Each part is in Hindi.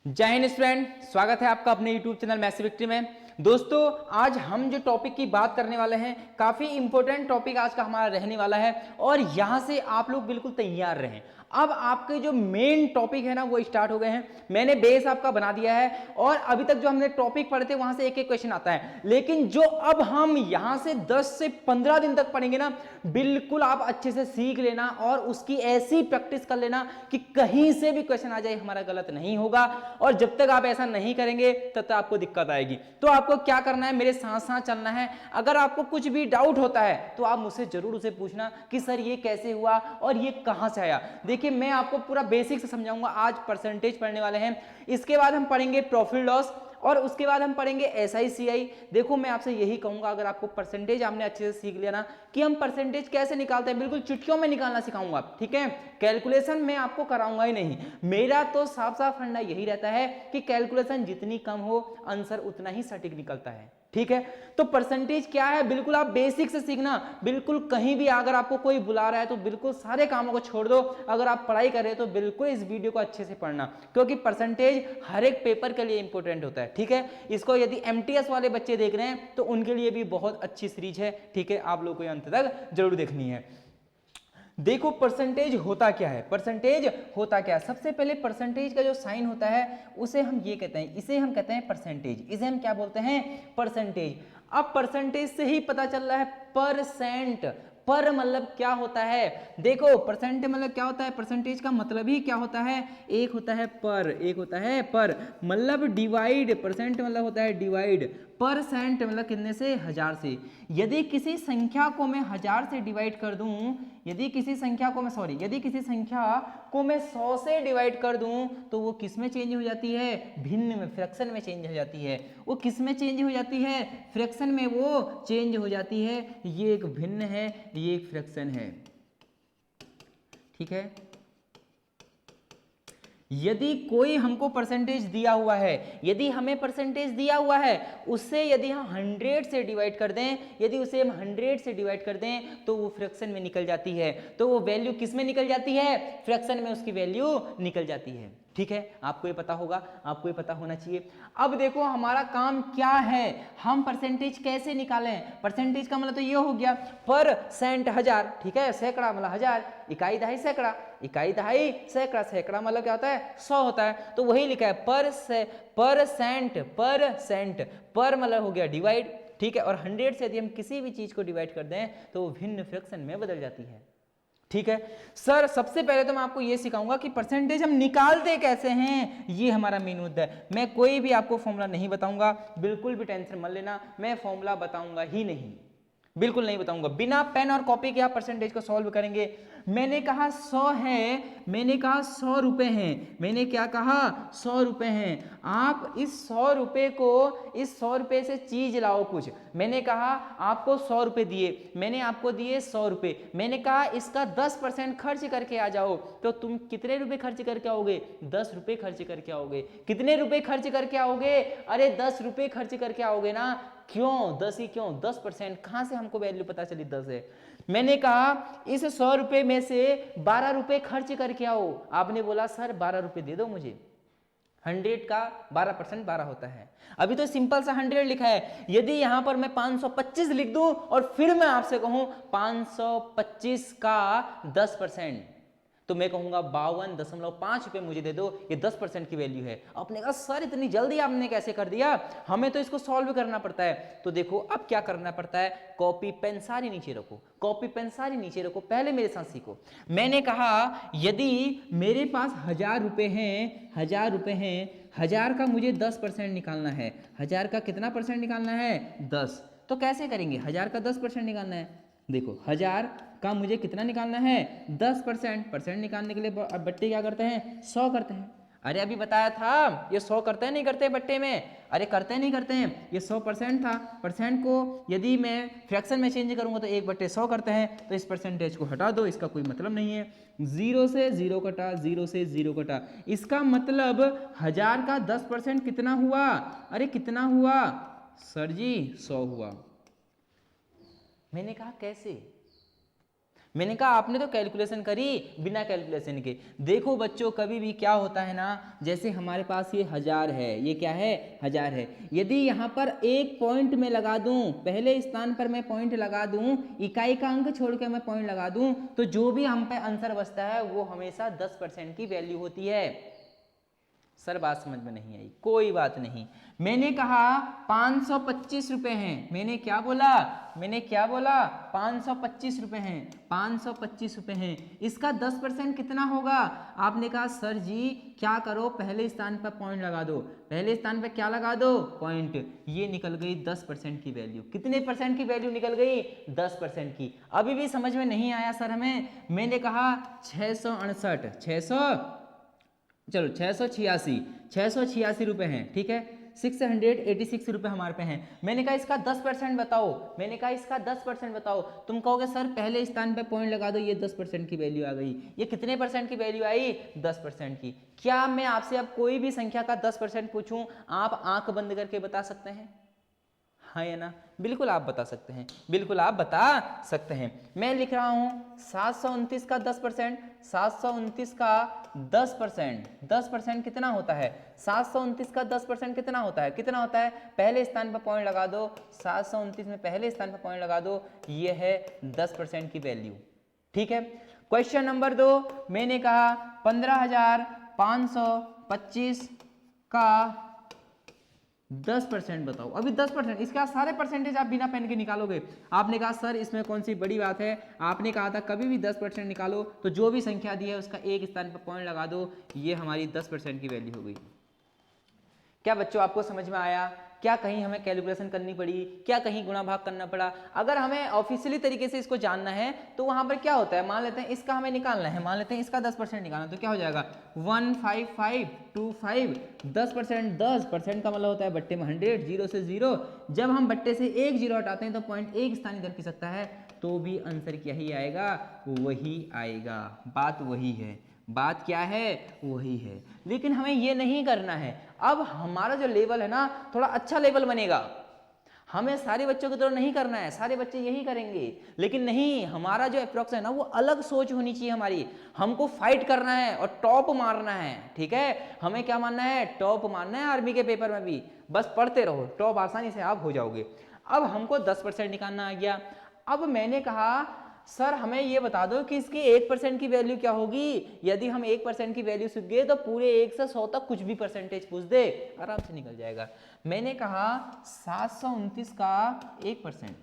जय हिंद स्टूडेंट, स्वागत है आपका अपने YouTube चैनल मैसिव विक्ट्री में। दोस्तों, आज हम जो टॉपिक की बात करने वाले हैं काफी इंपॉर्टेंट टॉपिक आज का हमारा रहने वाला है और यहां से आप लोग बिल्कुल तैयार रहें। अब आपके जो मेन टॉपिक है ना वो स्टार्ट हो गए हैं। मैंने बेस आपका बना दिया है और अभी तक जो हमने टॉपिक पढ़े थे वहां से एक एक क्वेश्चन आता है, लेकिन जो अब हम यहां से 10 से 15 दिन तक पढ़ेंगे ना, बिल्कुल आप अच्छे से सीख लेना और उसकी ऐसी प्रैक्टिस कर लेना कि कहीं से भी क्वेश्चन आ जाए हमारा गलत नहीं होगा। और जब तक आप ऐसा नहीं करेंगे तब तक आपको दिक्कत आएगी। तो आपको क्या करना है, मेरे साथ साथ चलना है। अगर आपको कुछ भी डाउट होता है तो आप मुझसे जरूर उसे पूछना कि सर ये कैसे हुआ और ये कहां से आया। देखिए, मैं आपको पूरा बेसिक से समझाऊंगा। आज परसेंटेज पढ़ने वाले हैं, इसके बाद हम पढ़ेंगे प्रॉफिट लॉस और उसके बाद हम पढ़ेंगे SICI। देखो, मैं आपसे यही कहूंगा, अगर आपको परसेंटेज आपने अच्छे से सीख लिया ना कि हम परसेंटेज कैसे निकालते हैं, बिल्कुल चुटकियों में निकालना सिखाऊंगा, ठीक है। कैलकुलेशन मैं आपको कराऊंगा ही नहीं। मेरा तो साफ साफ फंडा यही रहता है कि कैलकुलेशन जितनी कम हो आंसर उतना ही सटीक निकलता है, ठीक है। तो परसेंटेज क्या है, बिल्कुल आप बेसिक से सीखना। बिल्कुल कहीं भी अगर आपको कोई बुला रहा है तो बिल्कुल सारे कामों को छोड़ दो। अगर आप पढ़ाई कर रहे हो तो बिल्कुल इस वीडियो को अच्छे से पढ़ना, क्योंकि परसेंटेज हर एक पेपर के लिए इंपॉर्टेंट होता है, ठीक है। इसको यदि MTS वाले बच्चे देख रहे हैं तो उनके लिए भी बहुत अच्छी सीरीज है, ठीक है। आप लोगों को अंत तक जरूर देखनी है। देखो, परसेंटेज होता क्या है। परसेंटेज होता क्या है, सबसे पहले परसेंटेज का जो साइन होता है उसे हम ये कहते हैं, इसे हम कहते हैं परसेंटेज। इसे हम क्या बोलते हैं, परसेंटेज। अब परसेंटेज से ही पता चल रहा है परसेंट। पर मतलब क्या होता है, देखो परसेंट मतलब क्या होता है, परसेंटेज का मतलब ही क्या होता है, एक होता है पर, एक होता है पर मतलब डिवाइड। परसेंट मतलब होता है डिवाइड, परसेंट मतलब कितने से, 1000 से। यदि किसी संख्या को मैं 1000 से डिवाइड कर दूं, यदि किसी संख्या को मैं 100 से डिवाइड कर दूं तो वो किस में चेंज हो जाती है, भिन्न में, फ्रैक्शन में चेंज हो जाती है। वो किस में चेंज हो जाती है, फ्रैक्शन में वो चेंज हो जाती है। ये एक भिन्न है, ये एक फ्रैक्शन है, ठीक है। यदि कोई हमको परसेंटेज दिया हुआ है, यदि हमें परसेंटेज दिया हुआ है, उससे यदि हम 100 से डिवाइड कर दें, यदि उसे हम 100 से डिवाइड कर दें तो वो फ्रैक्शन में निकल जाती है। तो वो वैल्यू किस में निकल जाती है, फ्रैक्शन में उसकी वैल्यू निकल जाती है, ठीक है। आपको ये पता होगा, आपको ये पता होना चाहिए। अब देखो हमारा काम क्या है, हम परसेंटेज कैसे निकालें। परसेंटेज का मतलब तो ये हो गया परसेंट 1000, ठीक है। सैकड़ा मतलब 1000, इकाई दहाई सैकड़ा, इकाई दहाई सैकड़ा, सैकड़ा मतलब क्या होता है, 100 होता है। तो वही लिखा है परसेंट, परसेंट, पर मतलब हो गया डिवाइड, ठीक है। और 100 से यदि हम किसी भी चीज को डिवाइड कर दें तो वो भिन्न फ्रैक्शन में बदल जाती है, ठीक है। सर सबसे पहले तो मैं आपको यह सिखाऊंगा कि परसेंटेज हम निकालते कैसे हैं, ये हमारा मेन मुद्दा है। मैं कोई भी आपको फॉर्मूला नहीं बताऊंगा, बिल्कुल भी टेंशन मत लेना, मैं फॉर्मूला बताऊंगा ही नहीं, बिल्कुल नहीं बताऊंगा। बिना पेन और कॉपी के आप परसेंटेज को सॉल्व करेंगे। मैंने कहा 100 है, मैंने कहा 100 रुपए हैं, मैंने क्या कहा, 100 रुपए हैं। आप इस 100 रुपए को, इस 100 रुपए से चीज लाओ कुछ। मैंने कहा आपको 100 रुपए दिए, मैंने आपको दिए 100 रुपए, मैंने कहा इसका 10% खर्च करके आ जाओ। तो तुम कितने रुपए खर्च करके आओगे, 10 रुपए खर्च करके आओगे। कितने रुपए खर्च करके आओगे, अरे 10 रुपए खर्च करके आओगे ना। क्यों 10 ही क्यों, 10%, कहां से हमको वैल्यू पता चली 10 है। मैंने कहा इस 100 रुपए में से 12 रुपए खर्च करके आओ। आपने बोला सर 12 रुपए दे दो मुझे। 100 का 12% 12 होता है। अभी तो सिंपल सा 100 लिखा है, यदि यहां पर मैं 525 लिख दूं और फिर मैं आपसे कहूं 525 का 10%, तो मैं कहूंगा 52.5 रुपए मुझे दे दो, ये 10% की वैल्यू है। आपने कहा सर इतनी जल्दी आपने कैसे कर दिया, हमें तो इसको सॉल्व करना पड़ता है। तो देखो अब क्या करना पड़ता है, कॉपी पेन सारी नीचे रखो, कॉपी पेन सारी नीचे रखो, पहले मेरे साथ सीखो। मैंने कहा यदि मेरे पास 1000 रुपए हैं, 1000 रुपए हैं, 1000 का मुझे 10% निकालना है। 1000 का कितना परसेंट निकालना है, 10। तो कैसे करेंगे, 1000 का 10% निकालना है। देखो 1000 का मुझे कितना निकालना है, 10%। परसेंट निकालने के लिए बट्टे क्या करते हैं, 100 करते हैं। अरे अभी बताया था ये 100 करते हैं नहीं करते बट्टे में, अरे करते नहीं करते हैं। ये 100% था, परसेंट को यदि मैं फ्रैक्शन में चेंज करूंगा तो 1/100 करते हैं। तो इस परसेंटेज को हटा दो, इसका कोई मतलब नहीं है। 0 से 0 कटा, 0 से 0 कटा, इसका मतलब 1000 का 10% कितना हुआ, अरे कितना हुआ सर जी, 100 हुआ। मैंने कहा कैसे, मैंने कहा आपने तो कैलकुलेशन करी बिना कैलकुलेशन के। देखो बच्चों कभी भी क्या होता है ना, जैसे हमारे पास ये 1000 है, ये क्या है 1000 है, यदि यहाँ पर एक पॉइंट में लगा दूं, पहले स्थान पर मैं पॉइंट लगा दूं, इकाई का अंक छोड़ के मैं पॉइंट लगा दूं, तो जो भी हम पे आंसर बचता है वो हमेशा 10% की वैल्यू होती है। सर बात समझ में नहीं आई, कोई बात नहीं। मैंने कहा 525 रुपए हैं, मैंने क्या बोला 525 रुपए हैं, 525 रुपए हैं। इसका 10% कितना होगा? आपने कहा सर जी क्या करो, पहले स्थान पर पॉइंट लगा दो, पहले स्थान पर क्या लगा ददो पॉइंट। ये निकल गई 10% की वैल्यू। कितने परसेंट की वैल्यू निकल गई? 10% की। अभी भी समझ में नहीं आया सर हमें? मैंने कहा 686 रुपए हैं, ठीक है, 686 रुपए हमारे पे हैं। मैंने कहा इसका 10% बताओ, तुम कहोगे सर पहले स्थान पे पॉइंट लगा दो, ये 10% की वैल्यू आ गई। ये कितने परसेंट की वैल्यू आई? 10% की। क्या मैं आपसे अब कोई भी संख्या का 10% पूछूं, आप आंख बंद करके बता सकते हैं? हाँ या ना? बिल्कुल आप बता सकते हैं, बिल्कुल आप बता सकते हैं। मैं लिख रहा हूं 729 का 10%, 729 का 10%, 10% कितना होता है? 729 का 10% कितना होता है? पहले स्थान पर पॉइंट लगा दो, 729 में पहले स्थान पर पॉइंट लगा दो, ये है 10% की वैल्यू, ठीक है। क्वेश्चन नंबर 2, मैंने कहा 15,525 का 10% बताओ। अभी 10%, इसका सारे परसेंटेज आप बिना पेन के निकालोगे। आपने कहा सर इसमें कौन सी बड़ी बात है, आपने कहा था कभी भी 10% निकालो तो जो भी संख्या दी है उसका एक स्थान पर पॉइंट लगा दो, ये हमारी 10% की वैल्यू हो गई। क्या बच्चों आपको समझ में आया? क्या कहीं हमें कैलकुलेशन करनी पड़ी? क्या कहीं गुणा भाग करना पड़ा? अगर हमें ऑफिशियली तरीके से इसको जानना है तो वहां पर क्या होता है, मान लेते हैं इसका हमें निकालना है, मान लेते हैं इसका 10% निकालना, तो क्या हो जाएगा 15525, 10%, 10% का मतलब होता है बट्टे में 100, 0 से 0। जब हम बट्टे से एक 0 हटाते हैं तो पॉइंट एक स्थान इधर की सकता है, तो भी आंसर क्या ही आएगा, वही आएगा। बात वही है, बात क्या है, वही है। लेकिन हमें ये नहीं करना है। अब हमारा जो लेवल है ना थोड़ा अच्छा लेवल बनेगा। हमें सारे बच्चों की तरह नहीं करना है, सारे बच्चे यही करेंगे, लेकिन नहीं, हमारा जो अप्रोक्स है ना वो अलग सोच होनी चाहिए हमारी। हमको फाइट करना है और टॉप मारना है, ठीक है। हमें क्या मानना है, टॉप मारना है। आर्मी के पेपर में भी बस पढ़ते रहो, टॉप आसानी से आप हो जाओगे। अब हमको 10% निकालना आ गया। अब मैंने कहा सर हमें ये बता दो कि इसकी 1% की वैल्यू क्या होगी। यदि हम 1% की वैल्यू सीख गए तो पूरे 1 से 100 तक कुछ भी परसेंटेज पूछ दे, आराम से निकल जाएगा। मैंने कहा 729 का 1%,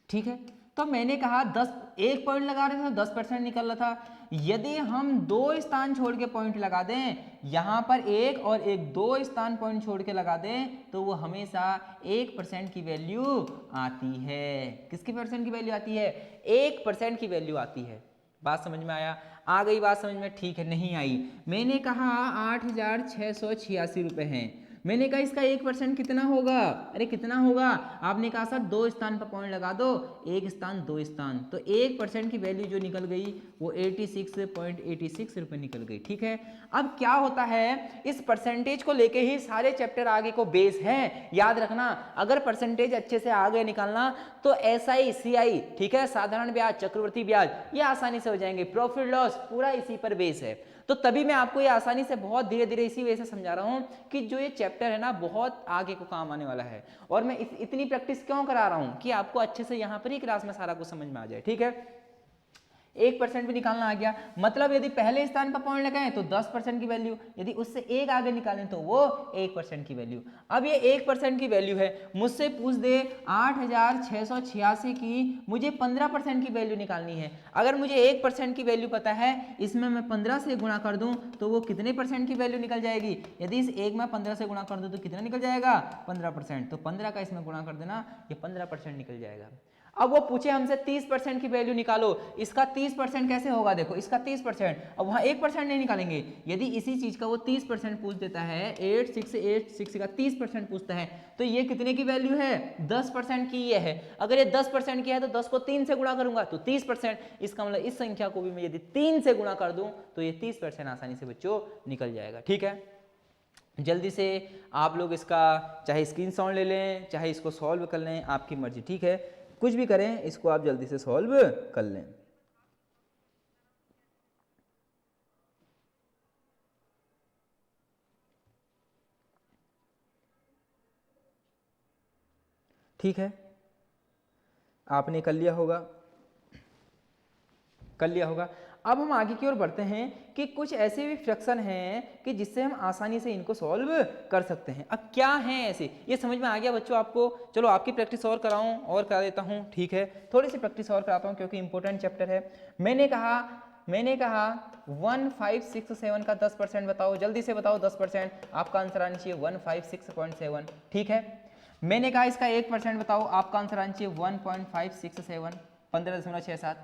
ठीक है। तो मैंने कहा 10, एक पॉइंट लगा रहे थे तो 10% निकल रहा था। यदि हम 2 स्थान छोड़ के पॉइंट लगा दें, यहां पर एक और एक 2 स्थान पॉइंट छोड़ के लगा दें, तो वो हमेशा 1% की वैल्यू आती है। किसकी परसेंट की वैल्यू आती है? 1% की वैल्यू आती है। बात समझ में आया? आ गई बात समझ में? ठीक है, नहीं आई। मैंने कहा 8,686 रुपए हैं। मैंने कहा इसका 1% कितना होगा? अरे कितना होगा? आपने कहा सर 2 स्थान पर पॉइंट लगा दो, 1 स्थान 2 स्थान, तो 1% की वैल्यू जो निकल गई वो 86.86 रुपए निकल गई, ठीक है। अब क्या होता है, इस परसेंटेज को लेके ही सारे चैप्टर आगे को बेस है। याद रखना, अगर परसेंटेज अच्छे से आगे निकालना तो SI CI, ठीक है, साधारण ब्याज, चक्रवृद्धि ब्याज, ये आसानी से हो जाएंगे। प्रॉफिट लॉस पूरा इसी पर बेस है। तो तभी मैं आपको ये आसानी से बहुत धीरे धीरे इसी वजह से समझा रहा हूं कि जो ये चैप्टर है ना बहुत आगे को काम आने वाला है। और मैं इतनी प्रैक्टिस क्यों करा रहा हूं कि आपको अच्छे से यहां पर ही क्लास में सारा कुछ समझ में आ जाए, ठीक है। 1% भी निकालना आ गया, मतलब यदि पहले स्थान पर पॉइंट लगाएं तो 10% की वैल्यू, यदि उससे एक आगे निकालें तो वो 1% की वैल्यू। अब ये 1% की वैल्यू है, मुझसे पूछ दे 8,686 की मुझे 15% की वैल्यू निकालनी है। अगर मुझे 1% की वैल्यू पता है, इसमें मैं 15 से गुणा कर दूं तो वो कितने परसेंट की वैल्यू निकल जाएगी? यदि इस एक में 15 से गुणा कर दूं तो कितना निकल जाएगा? 15%। तो 15 का इसमें गुणा कर देना, ये 15% निकल जाएगा। अब वो पूछे हमसे 30% की वैल्यू निकालो, इसका 30% कैसे होगा? देखो इसका 30%, अब वहां 1% नहीं निकालेंगे। यदि इसी चीज का वो 30% पूछ देता है, 8686 का 30% पूछता है, तो ये कितने की वैल्यू है? 10% की ये है। अगर ये 10% की है तो 10 को 3 से गुणा करूंगा तो 30%। इसका मतलब इस संख्या को भी मैं यदि 3 से गुणा कर दूं तो ये 30% आसानी से बच्चों निकल जाएगा, ठीक है। जल्दी से आप लोग इसका चाहे स्क्रीनशॉट ले लें, चाहे इसको सॉल्व कर लें, आपकी मर्जी, ठीक है। कुछ भी करें इसको आप जल्दी से सॉल्व कर लें। ठीक है, आपने कर लिया होगा, कर लिया होगा। अब हम आगे की ओर बढ़ते हैं कि कुछ ऐसे भी फ्रैक्शन हैं कि जिससे हम आसानी से इनको सॉल्व कर सकते हैं। अब क्या हैं ऐसे, ये समझ में आ गया बच्चों आपको? चलो आपकी प्रैक्टिस और कराऊं और करा देता हूं, ठीक है, थोड़ी सी प्रैक्टिस और कराता हूं क्योंकि इंपॉर्टेंट चैप्टर है। मैंने कहा 1 5 6 7 का 10% बताओ, जल्दी से बताओ 10%, आपका आंसर आना चाहिए 156.7, ठीक है। मैंने कहा इसका 1% बताओ, आपका आंसर आना चाहिए 1.567, 15.67।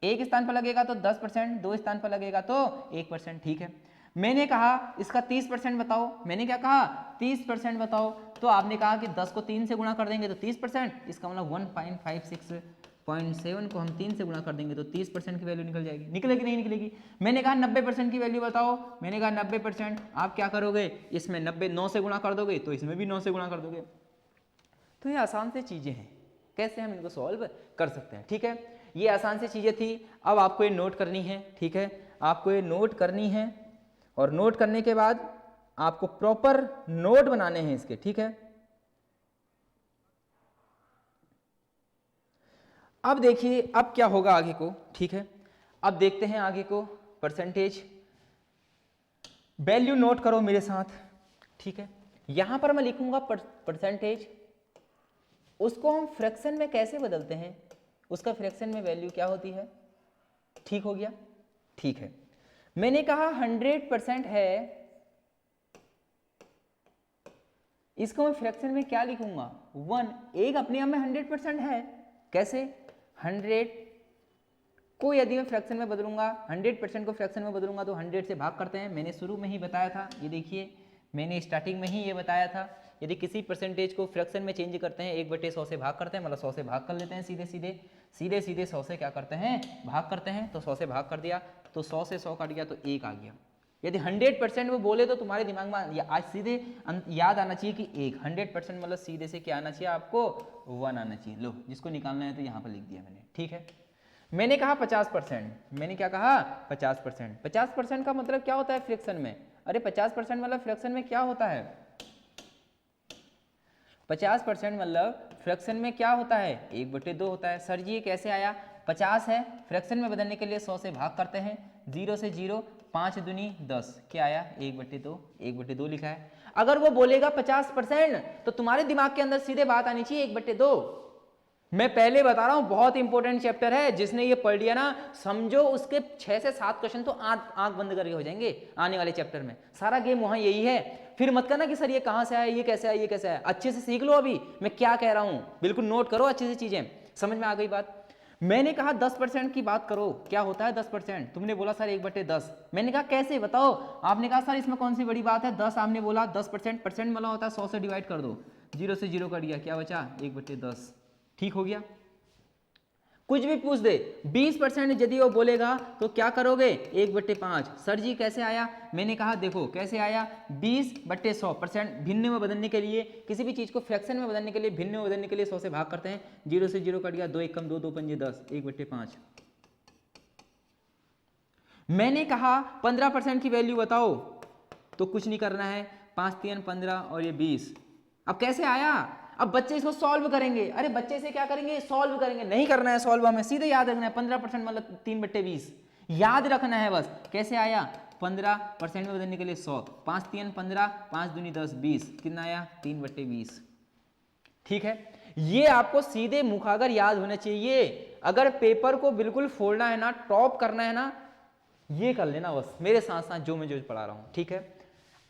एक स्थान पर लगेगा तो 10%, दो स्थान पर लगेगा तो 1%, ठीक है। मैंने कहा इसका 30% बताओ, मैंने क्या कहा 30% बताओ, तो आपने कहा कि 10 को 3 से गुणा कर देंगे तो 30%, इसका मतलब 1.567 को हम 3 से गुणा कर देंगे तो 30% की वैल्यू निकल जाएगी। निकलेगी नहीं निकलेगी? मैंने कहा 90% की वैल्यू बताओ, मैंने कहा 90%, आप क्या करोगे, इसमें 9 से गुणा कर दोगे तो इसमें भी 9 से गुणा कर दोगे। तो ये आसान से चीजें हैं, कैसे हम इनको सॉल्व कर सकते हैं, ठीक है। ये आसान सी चीजें थी। अब आपको ये नोट करनी है, ठीक है, आपको ये नोट करनी है और नोट करने के बाद आपको प्रॉपर नोट बनाने हैं इसके, ठीक है। अब देखिए अब क्या होगा आगे को, ठीक है। अब देखते हैं आगे को, परसेंटेज वैल्यू नोट करो मेरे साथ, ठीक है। यहां पर मैं लिखूंगा परसेंटेज, उसको हम फ्रैक्शन में कैसे बदलते हैं, उसका फ्रैक्शन में वैल्यू क्या होती है, ठीक हो गया, ठीक है। मैंने कहा 100% है, इसको मैं फ्रैक्शन में क्या लिखूंगा 1, एक अपने आप में 100% है, कैसे 100 को यदि मैं फ्रैक्शन में बदलूंगा, 100% को फ्रैक्शन में बदलूंगा तो 100 से भाग करते हैं, मैंने शुरू में ही बताया था, ये देखिए मैंने स्टार्टिंग में ही ये बताया था, यदि किसी परसेंटेज को फ्रैक्शन में चेंज करते हैं 1/100 से भाग करते हैं, मतलब 100 से भाग कर लेते हैं, सीधे 100 से क्या करते हैं भाग करते हैं, तो 100 से भाग कर दिया तो 100 से 100 कट गया तो 1 आ गया। यदि 100% वो बोले तो तुम्हारे दिमाग में आज सीधे याद आना चाहिए कि 100% मतलब सीधे से क्या आना चाहिए आपको 1 आना चाहिए। लो जिसको निकालना है तो यहाँ पर लिख दिया मैंने, ठीक है। मैंने कहा 50%, मैंने क्या कहा 50%, 50% का मतलब क्या होता है फ्रैक्शन में, अरे 50% मतलब फ्रैक्शन में क्या होता है, 50% मतलब फ्रैक्शन में क्या होता है 1/2 होता है। सर जी ये कैसे आया, 50 है, फ्रैक्शन में बदलने के लिए 100 से भाग करते हैं, 0 से 0, 5 दूनी 10, क्या आया 1/2, 1/2 लिखा है। अगर वो बोलेगा 50% तो तुम्हारे दिमाग के अंदर सीधे बात आनी चाहिए 1/2। मैं पहले बता रहा हूं बहुत इंपॉर्टेंट चैप्टर है, जिसने ये पढ़ लिया ना समझो उसके 6 से 7 क्वेश्चन तो आंख बंद करके हो जाएंगे आने वाले चैप्टर में। सारा गेम वहां यही है। फिर मत करना कि सर ये कहां से आया, ये कैसे आया, ये कैसे आया। अच्छे से सीख लो अभी मैं क्या कह रहा हूं, बिल्कुल नोट करो अच्छे से, चीजें समझ में आ गई बात। मैंने कहा 10% की बात करो, क्या होता है 10%, तुमने बोला सर 1/10, मैंने कहा कैसे बताओ, आपने कहा सर इसमें कौन सी बड़ी बात है, 10 आपने बोला 10%, परसेंट वाला होता है 100 से डिवाइड कर दो, 0 से 0 कर दिया, क्या बचा 1/10, ठीक हो गया। कुछ भी पूछ दे 20% यदि वो बोलेगा तो क्या करोगे 1/5। सर जी कैसे आया, मैंने कहा देखो कैसे आया 20/100%, भिन्न में बदलने के लिए किसी भी चीज को फ्रैक्शन में बदलने के लिए भिन्न में बदलने के लिए 100 से भाग करते हैं, 0 से 0 कट गया, 2 1 2, 2 5 10, 1/5। मैंने कहा 15% की वैल्यू बताओ, तो कुछ नहीं करना है, 5 3 15 और ये 20। अब कैसे आया, अब बच्चे इसको सॉल्व करेंगे, अरे बच्चे से क्या करेंगे सॉल्व करेंगे, नहीं करना है सॉल्व, हमें सीधे याद रखना है 15% मतलब 3/20 याद रखना है बस। कैसे आया 15% में बदलने के लिए 100, 5 3 15, 5 दूनी 10 20, कितना आया 3/20, ठीक है। ये आपको सीधे मुखागर याद होना चाहिए। अगर पेपर को बिल्कुल फोड़ना है ना, टॉप करना है ना, ये कर लेना बस मेरे साथ साथ जो मैं पढ़ा रहा हूं, ठीक है।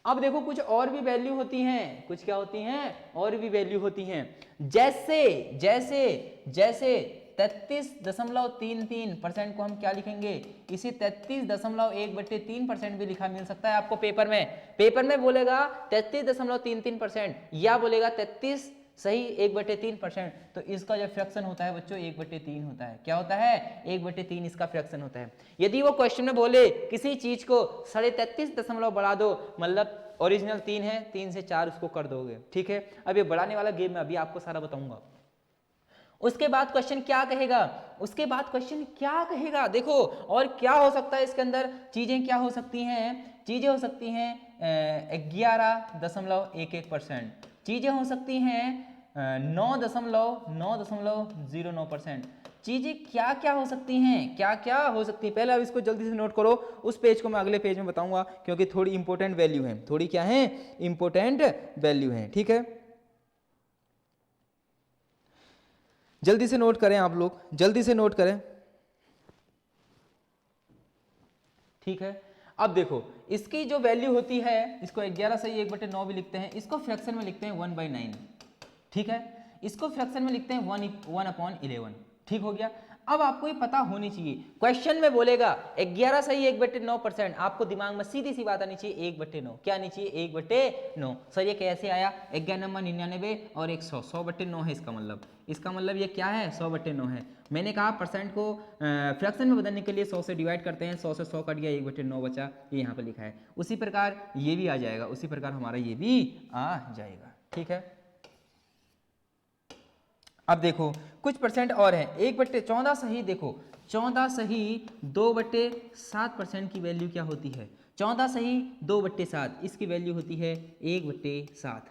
अब देखो कुछ और भी वैल्यू होती हैं, कुछ क्या होती हैं और भी वैल्यू होती हैं, जैसे जैसे जैसे 33.33% को हम क्या लिखेंगे, इसी 33.1/3% भी लिखा मिल सकता है आपको पेपर में बोलेगा 33.33% या बोलेगा 33 सही 1/3%, तो इसका जो फ्रैक्शन होता है बच्चों 1/3 होता है। क्या होता है 1/3 इसका फ्रैक्शन होता है। यदि वो क्वेश्चन में बोले किसी चीज को 33.5 बढ़ा दो, मतलब ओरिजिनल 3 है, 3 से 4 उसको कर दोगे, ठीक है। अब ये बढ़ाने वाला गेम मैं अभी आपको सारा बताऊंगा। उसके बाद क्वेश्चन क्या कहेगा, उसके बाद क्वेश्चन क्या कहेगा, देखो और क्या हो सकता है इसके अंदर, चीजें क्या हो सकती हैं, चीजें हो सकती हैं 11.11%, चीजें हो सकती हैं 9.909%, चीजें क्या क्या हो सकती हैं, क्या क्या हो सकती है। पहले अब इसको जल्दी से नोट करो, उस पेज को मैं अगले पेज में बताऊंगा क्योंकि थोड़ी इंपॉर्टेंट वैल्यू है, थोड़ी क्या है, इंपॉर्टेंट वैल्यू है। ठीक है, जल्दी से नोट करें आप लोग, जल्दी से नोट करें। ठीक है, अब देखो इसकी जो वैल्यू होती है, इसको 11 से 1/9 भी लिखते हैं, इसको फ्रैक्शन में लिखते हैं 1/9। ठीक है, इसको फ्रैक्शन में लिखते हैं 1/11। ठीक हो गया। अब आपको ये पता होनी चाहिए, क्वेश्चन में बोलेगा 11 सही 1/9%, आपको दिमाग में सीधी सी बात आनी चाहिए 1/9, क्या आनी चाहिए 1/9। सर ये कैसे आया, 99 और 100, 100/9 है इसका मतलब, इसका मतलब ये क्या है 100/9 है। मैंने कहा परसेंट को फ्रैक्शन में बदलने के लिए 100 से डिवाइड करते हैं, 100 से 100 कट गया 1/9 बचा, ये यहाँ पर लिखा है। उसी प्रकार ये भी आ जाएगा, उसी प्रकार हमारा ये भी आ जाएगा। ठीक है, अब देखो कुछ परसेंट और है, 1/14 सही, देखो 14 सही 2/7% की वैल्यू क्या होती है, 14 सही 2/7, इसकी वैल्यू होती है 1/7।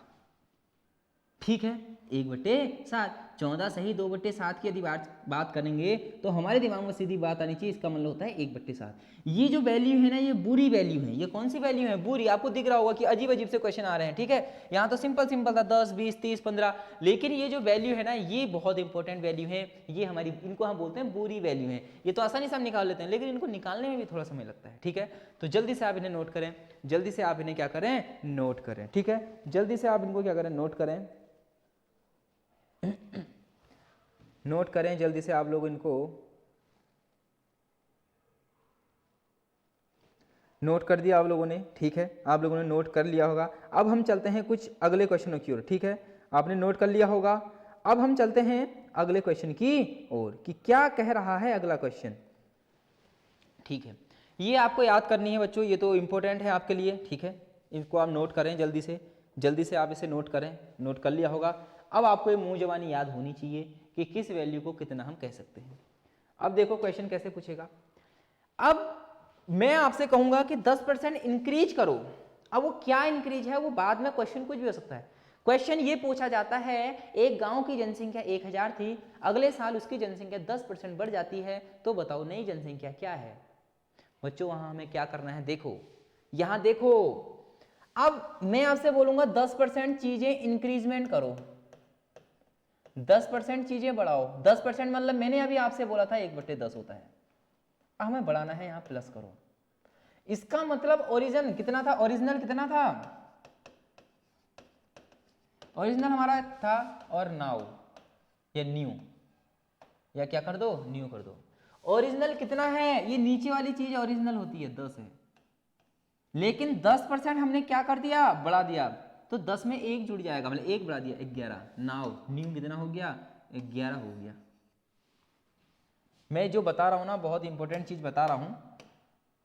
ठीक है, 1/7, 14 सही 2/7 की यदि बात करेंगे तो हमारे दिमाग में सीधी बात आनी चाहिए, इसका मतलब होता है 1/7। ये जो वैल्यू है ना, ये बुरी वैल्यू है। ये कौन सी वैल्यू है, बुरी। आपको दिख रहा होगा कि अजीब अजीब से क्वेश्चन आ रहे हैं। ठीक है, यहाँ तो सिंपल सिंपल था 10, 20, 30, 15, लेकिन ये जो वैल्यू है ना, ये बहुत इंपॉर्टेंट वैल्यू है। ये हमारी, इनको हम बोलते हैं बुरी वैल्यू है। ये तो आसानी से हम निकाल लेते हैं, लेकिन इनको निकालने में भी थोड़ा समय लगता है। ठीक है, तो जल्दी से आप इन्हें नोट करें, जल्दी से आप इन्हें क्या करें, नोट करें। ठीक है, जल्दी से आप इनको क्या करें, नोट करें, नोट करें जल्दी से आप लोग इनको नोट कर दिया आप लोगों ने। ठीक है, आप लोगों ने नोट कर लिया होगा। अब हम चलते हैं कुछ अगले क्वेश्चनों की ओर। ठीक है, आपने नोट कर लिया होगा। अब हम चलते हैं अगले क्वेश्चन की ओर कि क्या कह रहा है अगला क्वेश्चन। ठीक है, ये आपको याद करनी है बच्चों, ये तो इंपॉर्टेंट है आपके लिए। ठीक है, इनको आप नोट करें जल्दी से, जल्दी से आप इसे नोट करें। नोट कर लिया होगा। अब आपको ये मुंह जबानी याद होनी चाहिए कि किस वैल्यू को कितना हम कह सकते हैं। अब देखो क्वेश्चन कैसे पूछेगा। अब मैं आपसे कहूंगा कि 10% इंक्रीज करो। अब वो क्या इंक्रीज है, वो बाद में क्वेश्चन कुछ भी हो सकता है। क्वेश्चन ये पूछा जाता है, एक गांव की जनसंख्या 1000 थी, अगले साल उसकी जनसंख्या 10% बढ़ जाती है, तो बताओ नई जनसंख्या क्या है। बच्चों वहां हमें क्या करना है, देखो यहां देखो। अब मैं आपसे बोलूंगा 10% चीजें इंक्रीजमेंट करो, 10% चीजें बढ़ाओ। 10% मतलब मैंने अभी आपसे बोला था 1/10 होता है, हमें बढ़ाना है, यहां प्लस करो। इसका मतलब ओरिजिन कितना था, ओरिजिनल कितना था, ओरिजिनल हमारा था, और नाउ या न्यू, या क्या कर दो, न्यू कर दो। ओरिजिनल कितना है, ये नीचे वाली चीज ओरिजिनल होती है 10 है, लेकिन 10% हमने क्या कर दिया, बढ़ा दिया, तो 10 में 1 जुड़ जाएगा, मतलब 1 बढ़ा दिया 11। नाउ न्यू कितना हो गया, 11 हो गया। मैं जो बता रहा हूं ना, बहुत इंपॉर्टेंट चीज बता रहा हूं,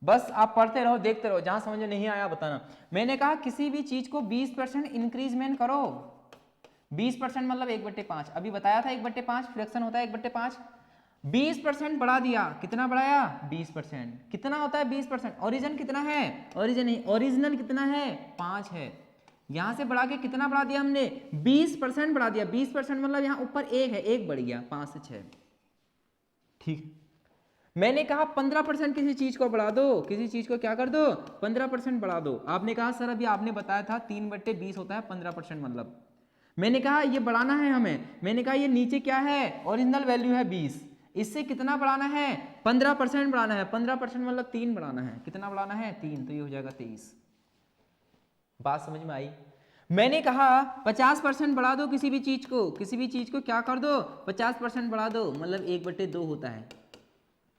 बस आप पढ़ते रहो, देखते रहो, जहां समझ में नहीं आया बताना। मैंने कहा किसी भी चीज को 20% इंक्रीजमेंट करो। 20% मतलब 1/5, अभी बताया था 1/5 फ्रैक्शन होता है 1/5। 20% बढ़ा दिया, कितना बढ़ाया 20%, कितना होता है 20%, ओरिजिन कितना है, ओरिजिन नहीं, ओरिजिनल कितना है 5 है, यहां से बढ़ा के कितना बढ़ा दिया हमने 20% बढ़ा दिया। 20% मतलब यहां ऊपर 1 है, 1 बढ़ गया 5 से 6। ठीक, मैंने कहा 15% किसी चीज को बढ़ा दो, किसी चीज को क्या कर दो 15% बढ़ा दो। आपने कहा सर अभी आपने बताया था 3/20 होता है 15% मतलब, मैंने कहा ये बढ़ाना है हमें, मैंने कहा ये नीचे क्या है, ओरिजिनल वैल्यू है 20, इससे कितना बढ़ाना है 15% बढ़ाना है, 15% मतलब 3 बढ़ाना है, कितना बढ़ाना है 3, तो ये हो जाएगा 23। बात समझ में आई। मैंने कहा 50% बढ़ा दो किसी भी चीज को, किसी भी चीज को क्या कर दो 50% बढ़ा दो, मतलब 1/2 होता है।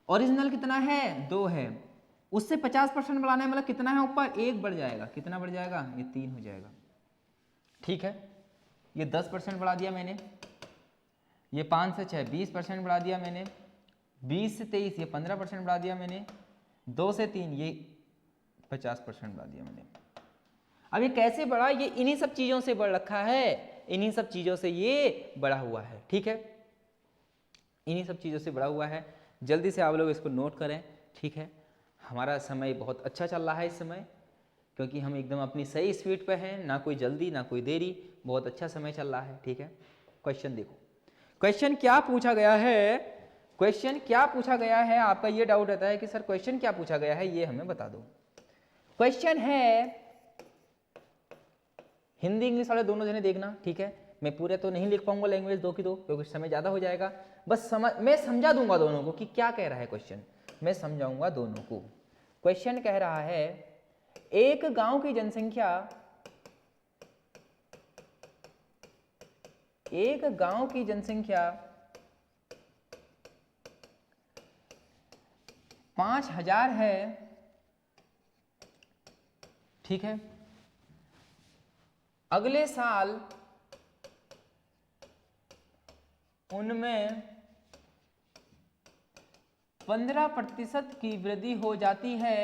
ओरिजिनल कितना है 2 है, उससे 50% बढ़ाना है, मतलब कितना है ऊपर 1 बढ़ जाएगा, कितना बढ़ जाएगा ये 3 हो जाएगा। ठीक है, ये 10% बढ़ा दिया मैंने, ये 5 से 6 20% बढ़ा दिया मैंने, 20 से 23 ये 15% बढ़ा दिया मैंने, 2 से 3 ये 50% बढ़ा दिया मैंने। अब ये कैसे बढ़ा, ये इन्हीं सब चीजों से बढ़ रखा है, इन्हीं सब चीजों से ये बढ़ा हुआ है। ठीक है, इन्हीं सब चीज़ों से बड़ा हुआ है। जल्दी से आप लोग इसको नोट करें, ठीक है। हमारा समय बहुत अच्छा चल रहा है इस समय, क्योंकि हम एकदम अपनी सही स्पीड पे हैं, ना कोई जल्दी ना कोई देरी, बहुत अच्छा समय चल रहा है, ठीक है। क्वेश्चन देखो, क्वेश्चन क्या पूछा गया है, क्वेश्चन क्या पूछा गया है। आपका ये डाउट रहता है कि सर क्वेश्चन क्या पूछा गया है, ये हमें बता दो। क्वेश्चन है, हिंदी इंग्लिश वाले दोनों जने देखना, ठीक है। मैं पूरे तो नहीं लिख पाऊंगा लैंग्वेज दो की दो, क्योंकि समय ज़्यादा हो जाएगा। बस मैं समझा दूंगा दोनों को कि क्या कह रहा है क्वेश्चन, मैं समझाऊंगा दोनों को। क्वेश्चन कह रहा है एक गांव की जनसंख्या, एक गांव की जनसंख्या 5000 है, ठीक है। अगले साल उनमें 15% की वृद्धि हो जाती है,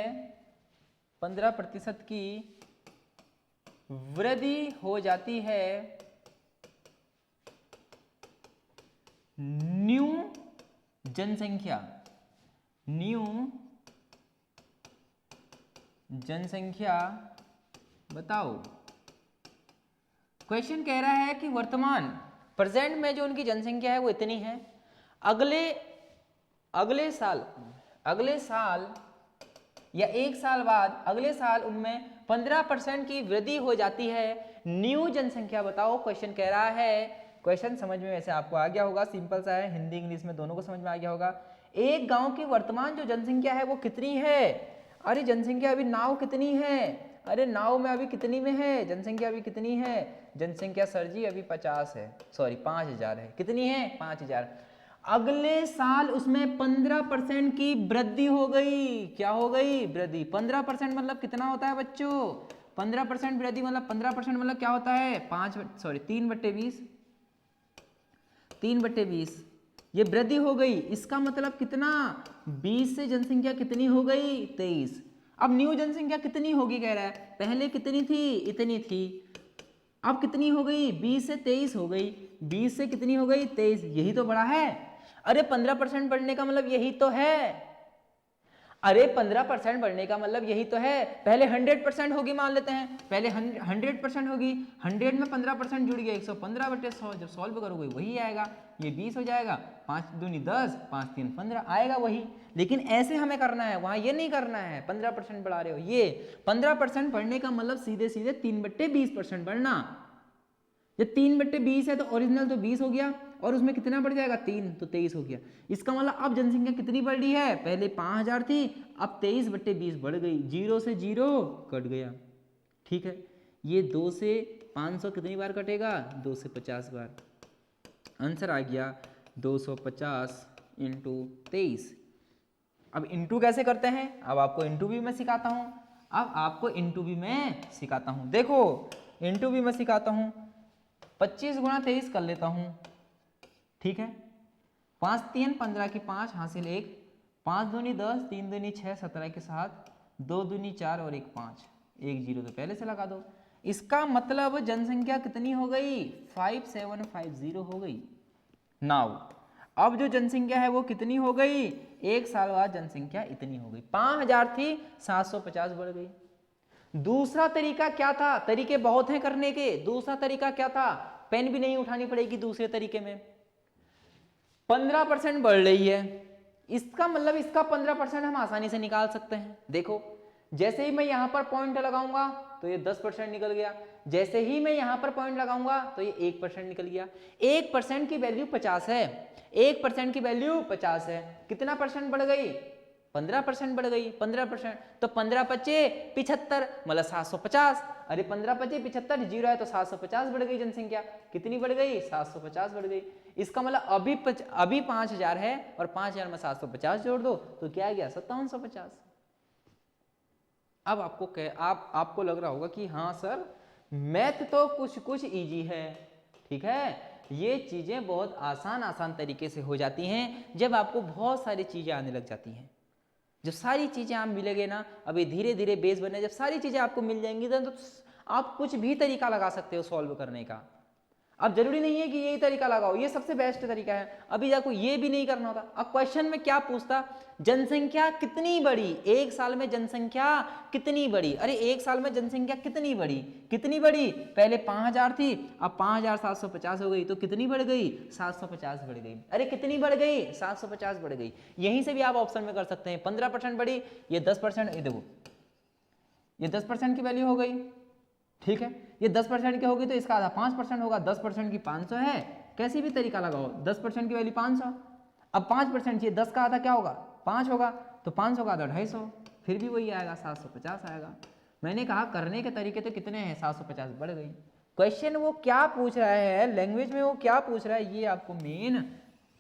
15% की वृद्धि हो जाती है न्यू जनसंख्या, न्यू जनसंख्या बताओ। क्वेश्चन कह रहा है कि वर्तमान प्रेजेंट में जो उनकी जनसंख्या है वो इतनी है, अगले साल या एक साल बाद अगले साल उनमें 15% की वृद्धि हो जाती है, न्यू जनसंख्या बताओ। क्वेश्चन कह रहा है, क्वेश्चन समझ में वैसे आपको आ गया होगा, सिंपल सा है, हिंदी इंग्लिश में दोनों को समझ में आ गया होगा। एक गांव की वर्तमान जो जनसंख्या है वो कितनी है। अरे जनसंख्या अभी नाव कितनी है, अरे नाव में अभी कितनी में है जनसंख्या, अभी कितनी है जनसंख्या सर जी, अभी 50 है, सॉरी 5000 है। कितनी है 5000। अगले साल उसमें 15% की वृद्धि हो गई। क्या हो गई वृद्धि। 15% मतलब कितना होता है बच्चों, 15% वृद्धि मतलब 15% मतलब क्या होता है 3/20, 3/20 ये वृद्धि हो गई। इसका मतलब कितना, 20 से जनसंख्या कितनी हो गई 23। अब न्यू जनसंख्या कितनी होगी कह रहा है, पहले कितनी थी इतनी थी, अब कितनी हो गई 20 से 23 हो गई, 20 से कितनी हो गई 23, यही तो बड़ा है। अरे 15% बढ़ने का मतलब यही तो है, अरे 15% बढ़ने का मतलब यही तो है। पहले 100% होगी मान लेते हैं, पहले 100% होगी, 100 में 15% जुड़ गया 115/100, जब सॉल्व करोगे वही आएगा, ये 20 हो जाएगा, 5 दूनी 10, 5 3 15 आएगा वही। लेकिन ऐसे हमें करना है, वहां ये नहीं करना है 15% बढ़ा रहे हो, ये 15% बढ़ने का मतलब सीधे सीधे 3/20% बढ़ना। जब 3/20 है तो ओरिजिनल तो 20 हो गया, और उसमें कितना बढ़ जाएगा 3, तो 23 हो गया। इसका मतलब अब जनसंख्या कितनी बढ़ रही है, पहले 5000 थी, अब 23/20 बढ़ गई, 0 से 0 कट गया, ठीक है। ये 2 से 500 कितनी बार कटेगा, 2 से 50 बार। आंसर आ गया 250 इंटू 23। अब इंटू कैसे करते हैं, अब आपको इंटू भी मैं सिखाता हूँ, अब आपको इंटू भी मैं सिखाता हूँ। देखो इंटू भी मैं सिखाता हूँ, 25 गुणा 23 कर लेता हूँ, ठीक है। 5 3 15 की 5 हासिल 1, 5 दूनी 10, 3 दूनी 6, 17 के साथ 2 दूनी 4 और 1 5, 1 0 तो पहले से लगा दो। इसका मतलब जनसंख्या कितनी हो गई 5750 हो गई। नाउ अब जो जनसंख्या है वो कितनी हो गई, एक साल बाद जनसंख्या इतनी हो गई, 5000 थी 750 बढ़ गई। दूसरा तरीका क्या था, तरीके बहुत हैं करने के, दूसरा तरीका क्या था, पेन भी नहीं उठानी पड़ेगी दूसरे तरीके में। 15% बढ़ रही है, इसका मतलब इसका 15% हम आसानी से निकाल सकते हैं। देखो जैसे ही मैं यहां पर पॉइंट लगाऊंगा तो ये 10% निकल गया, जैसे ही मैं यहां पर पॉइंट लगाऊंगा तो ये 1% निकल गया। 1% की वैल्यू 50 है, 1% की वैल्यू 50 है, कितना परसेंट बढ़ गई 15% बढ़ गई, 15%, तो 15 पच्चे 75 मतलब 750। अरे 15 पच्चे 75, 0 है तो 750 बढ़ गई जनसंख्या, कितनी बढ़ गई 750 बढ़ गई। इसका मतलब अभी 5000 है और 5000 में 750 जोड़ दो तो क्या आ गया 5750। अब आपको लग रहा होगा कि हाँ सर मैथ तो कुछ इजी है, ठीक है, ये चीजें बहुत आसान तरीके से हो जाती हैं जब आपको बहुत सारी चीजें आने लग जाती हैं। जब सारी चीजें आप मिलेंगे ना, अभी धीरे धीरे बेस बने, जब सारी चीजें आपको मिल जाएंगी तो आप कुछ भी तरीका लगा सकते हो सॉल्व करने का। अब जरूरी नहीं है कि यही तरीका लगाओ, ये सबसे बेस्ट तरीका है। अभी देखो ये भी नहीं करना होता। अब क्वेश्चन में क्या पूछता, जनसंख्या कितनी बढ़ी, एक साल में जनसंख्या कितनी बढ़ी। अरे एक साल में जनसंख्या कितनी बढ़ी, कितनी बढ़ी, पहले 5000 थी, अब 5750 हो गई, तो कितनी बढ़ गई, 750 बढ़ गई। अरे कितनी बढ़ गई, 750 बढ़ गई। यहीं से भी आप ऑप्शन में कर सकते हैं, 15% बढ़ी, ये 10%, ये देखो ये 10% की वैल्यू हो गई, ठीक है, ये 10% की होगी तो इसका आधा 5% होगा, 10% की 500 है, कैसी भी तरीका लगाओ, 10% की वैल्यू 500, अब 5% चाहिए, 10 का आधा क्या होगा, 5 होगा, तो 500 का आधा 250, फिर भी वही आएगा, 750 आएगा। मैंने कहा करने के तरीके तो कितने हैं, 750 बढ़ गई। क्वेश्चन वो क्या पूछ रहा है, लैंग्वेज में वो क्या पूछ रहा है, ये आपको मेन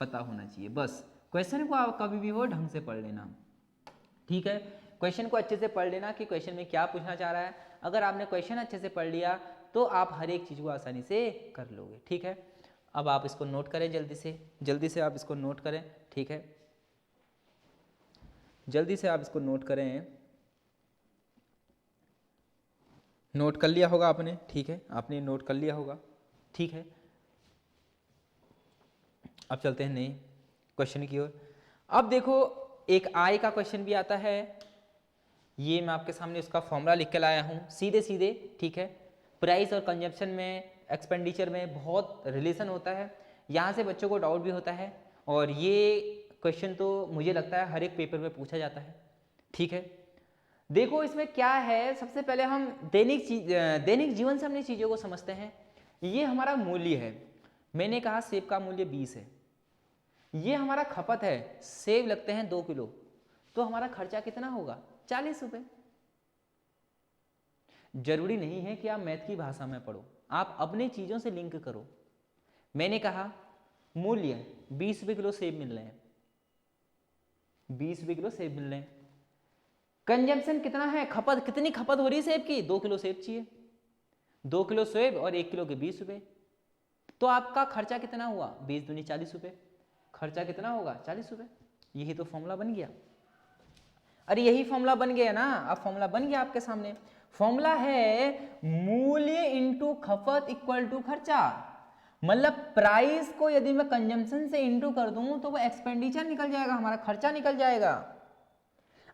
पता होना चाहिए। बस क्वेश्चन को आप कभी भी हो ढंग से पढ़ लेना, ठीक है, क्वेश्चन को अच्छे से पढ़ लेना कि क्वेश्चन में क्या पूछना चाह रहा है। अगर आपने क्वेश्चन अच्छे से पढ़ लिया तो आप हर एक चीज़ को आसानी से कर लोगे, ठीक है। अब आप इसको नोट करें, जल्दी से आप इसको नोट करें, ठीक है, जल्दी से आप इसको नोट करें। नोट कर लिया होगा आपने, ठीक है, आपने नोट कर लिया होगा, ठीक है। अब चलते हैं नए क्वेश्चन की ओर। अब देखो एक आय का क्वेश्चन भी आता है, ये मैं आपके सामने उसका फॉर्मूला लिख के लाया हूँ सीधे सीधे, ठीक है। प्राइस और कंजप्शन में, एक्सपेंडिचर में बहुत रिलेशन होता है, यहाँ से बच्चों को डाउट भी होता है, और ये क्वेश्चन तो मुझे लगता है हर एक पेपर में पूछा जाता है, ठीक है। देखो इसमें क्या है, सबसे पहले हम दैनिक जीवन से हमने चीज़ों को समझते हैं। ये हमारा मूल्य है, मैंने कहा सेब का मूल्य 20 है, ये हमारा खपत है, सेब लगते हैं 2 किलो, तो हमारा खर्चा कितना होगा, 40 रुपये। जरूरी नहीं है कि आप मैथ की भाषा में पढ़ो, आप अपने चीज़ों से लिंक करो। मैंने कहा मूल्य 20 रुपये किलो सेब मिल रहे हैं, 20 रुपये किलो सेब मिल रहे हैं। कंजम्पशन कितना है, खपत कितनी खपत हो रही है सेब की, 2 किलो सेब चाहिए, 2 किलो सेब और 1 किलो के 20 रुपये, तो आपका खर्चा कितना हुआ, 20 दूनी 40 रुपये, खर्चा कितना होगा, 40 रुपये। यही तो फॉर्मूला बन गया। अरे यही फॉर्मूला बन गया ना, अब फॉर्मूला बन गया आपके सामने। फॉर्मूला है मूल्य इंटू खपत इक्वल टू खर्चा। मतलब प्राइस को यदि मैं कंजम्पशन से इंटू कर दूं तो वो एक्सपेंडिचर निकल जाएगा, हमारा खर्चा निकल जाएगा।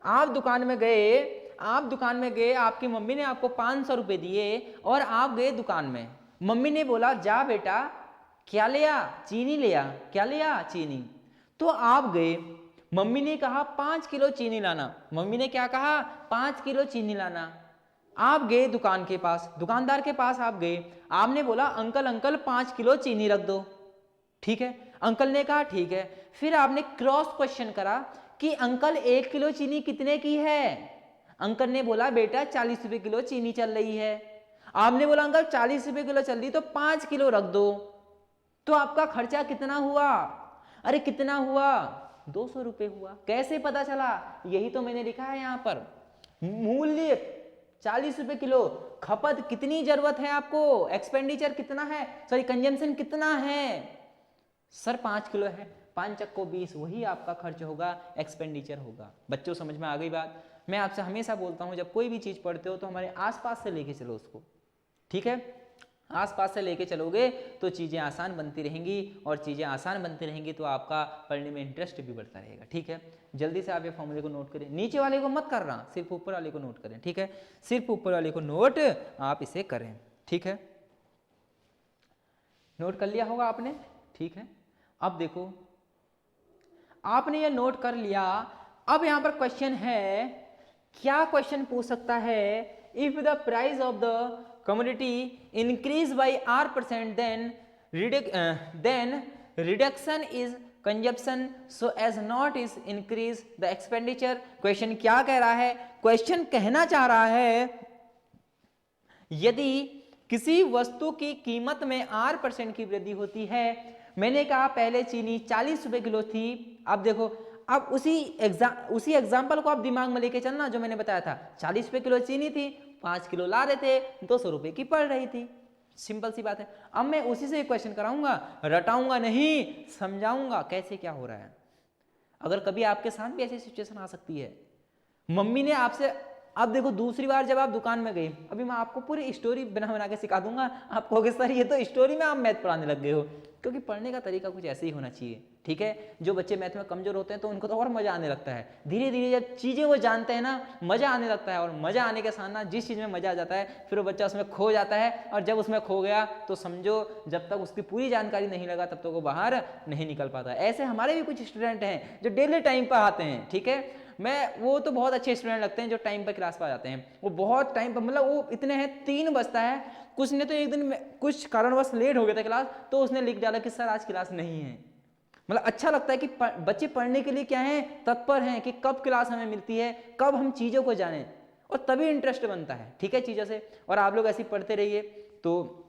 आप दुकान में गए, आपकी मम्मी ने आपको 500 रुपये दिए और आप गए दुकान में, मम्मी ने बोला जा बेटा क्या लिया, चीनी लिया, क्या लिया, चीनी। तो आप गए, मम्मी ने कहा 5 किलो चीनी लाना, मम्मी ने क्या कहा, 5 किलो चीनी लाना। आप गए दुकान के पास, दुकानदार के पास आप गए, आपने बोला अंकल 5 किलो चीनी रख दो, ठीक है, अंकल ने कहा ठीक है। फिर आपने क्रॉस क्वेश्चन करा कि अंकल 1 किलो चीनी कितने की है, अंकल ने बोला बेटा 40 रुपये किलो चीनी चल रही है। आपने बोला अंकल 40 रुपये किलो चल रही तो 5 किलो रख दो, तो आपका खर्चा कितना हुआ, अरे कितना हुआ, 200 रुपये हुआ। कैसे पता चला, यही तो मैंने लिखा है यहाँ पर, मूल्य 40 रुपये किलो, खपत कितनी जरूरत है आपको, एक्सपेंडिचर कितना है, सॉरी कंजम्पशन कितना है, सर 5 किलो है, 5 चक्को 20, वही आपका खर्च होगा, एक्सपेंडिचर होगा। बच्चों समझ में आ गई बात। मैं आपसे हमेशा बोलता हूँ जब कोई भी चीज़ पढ़ते हो तो हमारे आसपास से लेके चलो उसको, ठीक है, आसपास से लेके चलोगे तो चीज़ें आसान बनती रहेंगी, और चीज़ें आसान बनती रहेंगी तो आपका पढ़ने में इंटरेस्ट भी बढ़ता रहेगा, ठीक है। जल्दी से आप ये फॉर्मूले को नोट करें, नीचे वाले को मत करना, सिर्फ ऊपर वाले को नोट करें, ठीक है, सिर्फ ऊपर वाले को नोट आप इसे करें, ठीक है। नोट कर लिया होगा आपने, ठीक है। अब देखो आपने ये नोट कर लिया, अब यहां पर क्वेश्चन है, क्या क्वेश्चन पूछ सकता है, if the price of the commodity increase by r%, then reduction is consumption so as not is increase the expenditure। Question क्या कह रहा है, क्वेश्चन कहना चाह रहा है यदि किसी वस्तु की कीमत में r% की वृद्धि होती है, मैंने कहा पहले चीनी 40 रुपये किलो थी, अब देखो, अब उसी एग्जाम्पल को आप दिमाग में लेके चलना जो मैंने बताया था, 40 रुपये किलो चीनी थी, 5 किलो ला रहे थे, 200 रुपये की पड़ रही थी, सिंपल सी बात है। अब मैं उसी से क्वेश्चन कराऊंगा, रटाऊंगा नहीं, समझाऊंगा कैसे क्या हो रहा है। अगर कभी आपके साथ भी ऐसी सिचुएशन आ सकती है, मम्मी ने आपसे अब देखो दूसरी बार जब आप दुकान में गए, अभी मैं आपको पूरी स्टोरी बना बना के सिखा दूंगा, आप कहोगे सर ये तो स्टोरी में आप मैथ पढ़ाने लग गए हो, क्योंकि पढ़ने का तरीका कुछ ऐसे ही होना चाहिए, ठीक है। जो बच्चे मैथ में कमजोर होते हैं तो उनको तो और मजा आने लगता है, धीरे धीरे जब चीजें वो जानते हैं ना, मजा आने लगता है, और मजा आने के साथ ना जिस चीज में मजा आ जाता है फिर वो बच्चा उसमें खो जाता है, और जब उसमें खो गया तो समझो जब तक उसकी पूरी जानकारी नहीं लगा तब तक वो बाहर नहीं निकल पाता। ऐसे हमारे भी कुछ स्टूडेंट हैं जो डेली टाइम पर आते हैं, ठीक है। मैं वो तो बहुत अच्छे स्टूडेंट लगते हैं जो टाइम पर क्लास पर आ जाते हैं, वो बहुत टाइम पर, मतलब वो इतने हैं 3 बजता है, कुछ ने तो एक दिन कुछ कारणवश लेट हो गया था क्लास, तो उसने लिख डाला कि सर आज क्लास नहीं है। मतलब अच्छा लगता है कि बच्चे पढ़ने के लिए क्या है, तत्पर हैं कि कब क्लास हमें मिलती है, कब हम चीज़ों को जानें, और तभी इंटरेस्ट बनता है, ठीक है, चीज़ों से। और आप लोग ऐसे ही पढ़ते रहिए, तो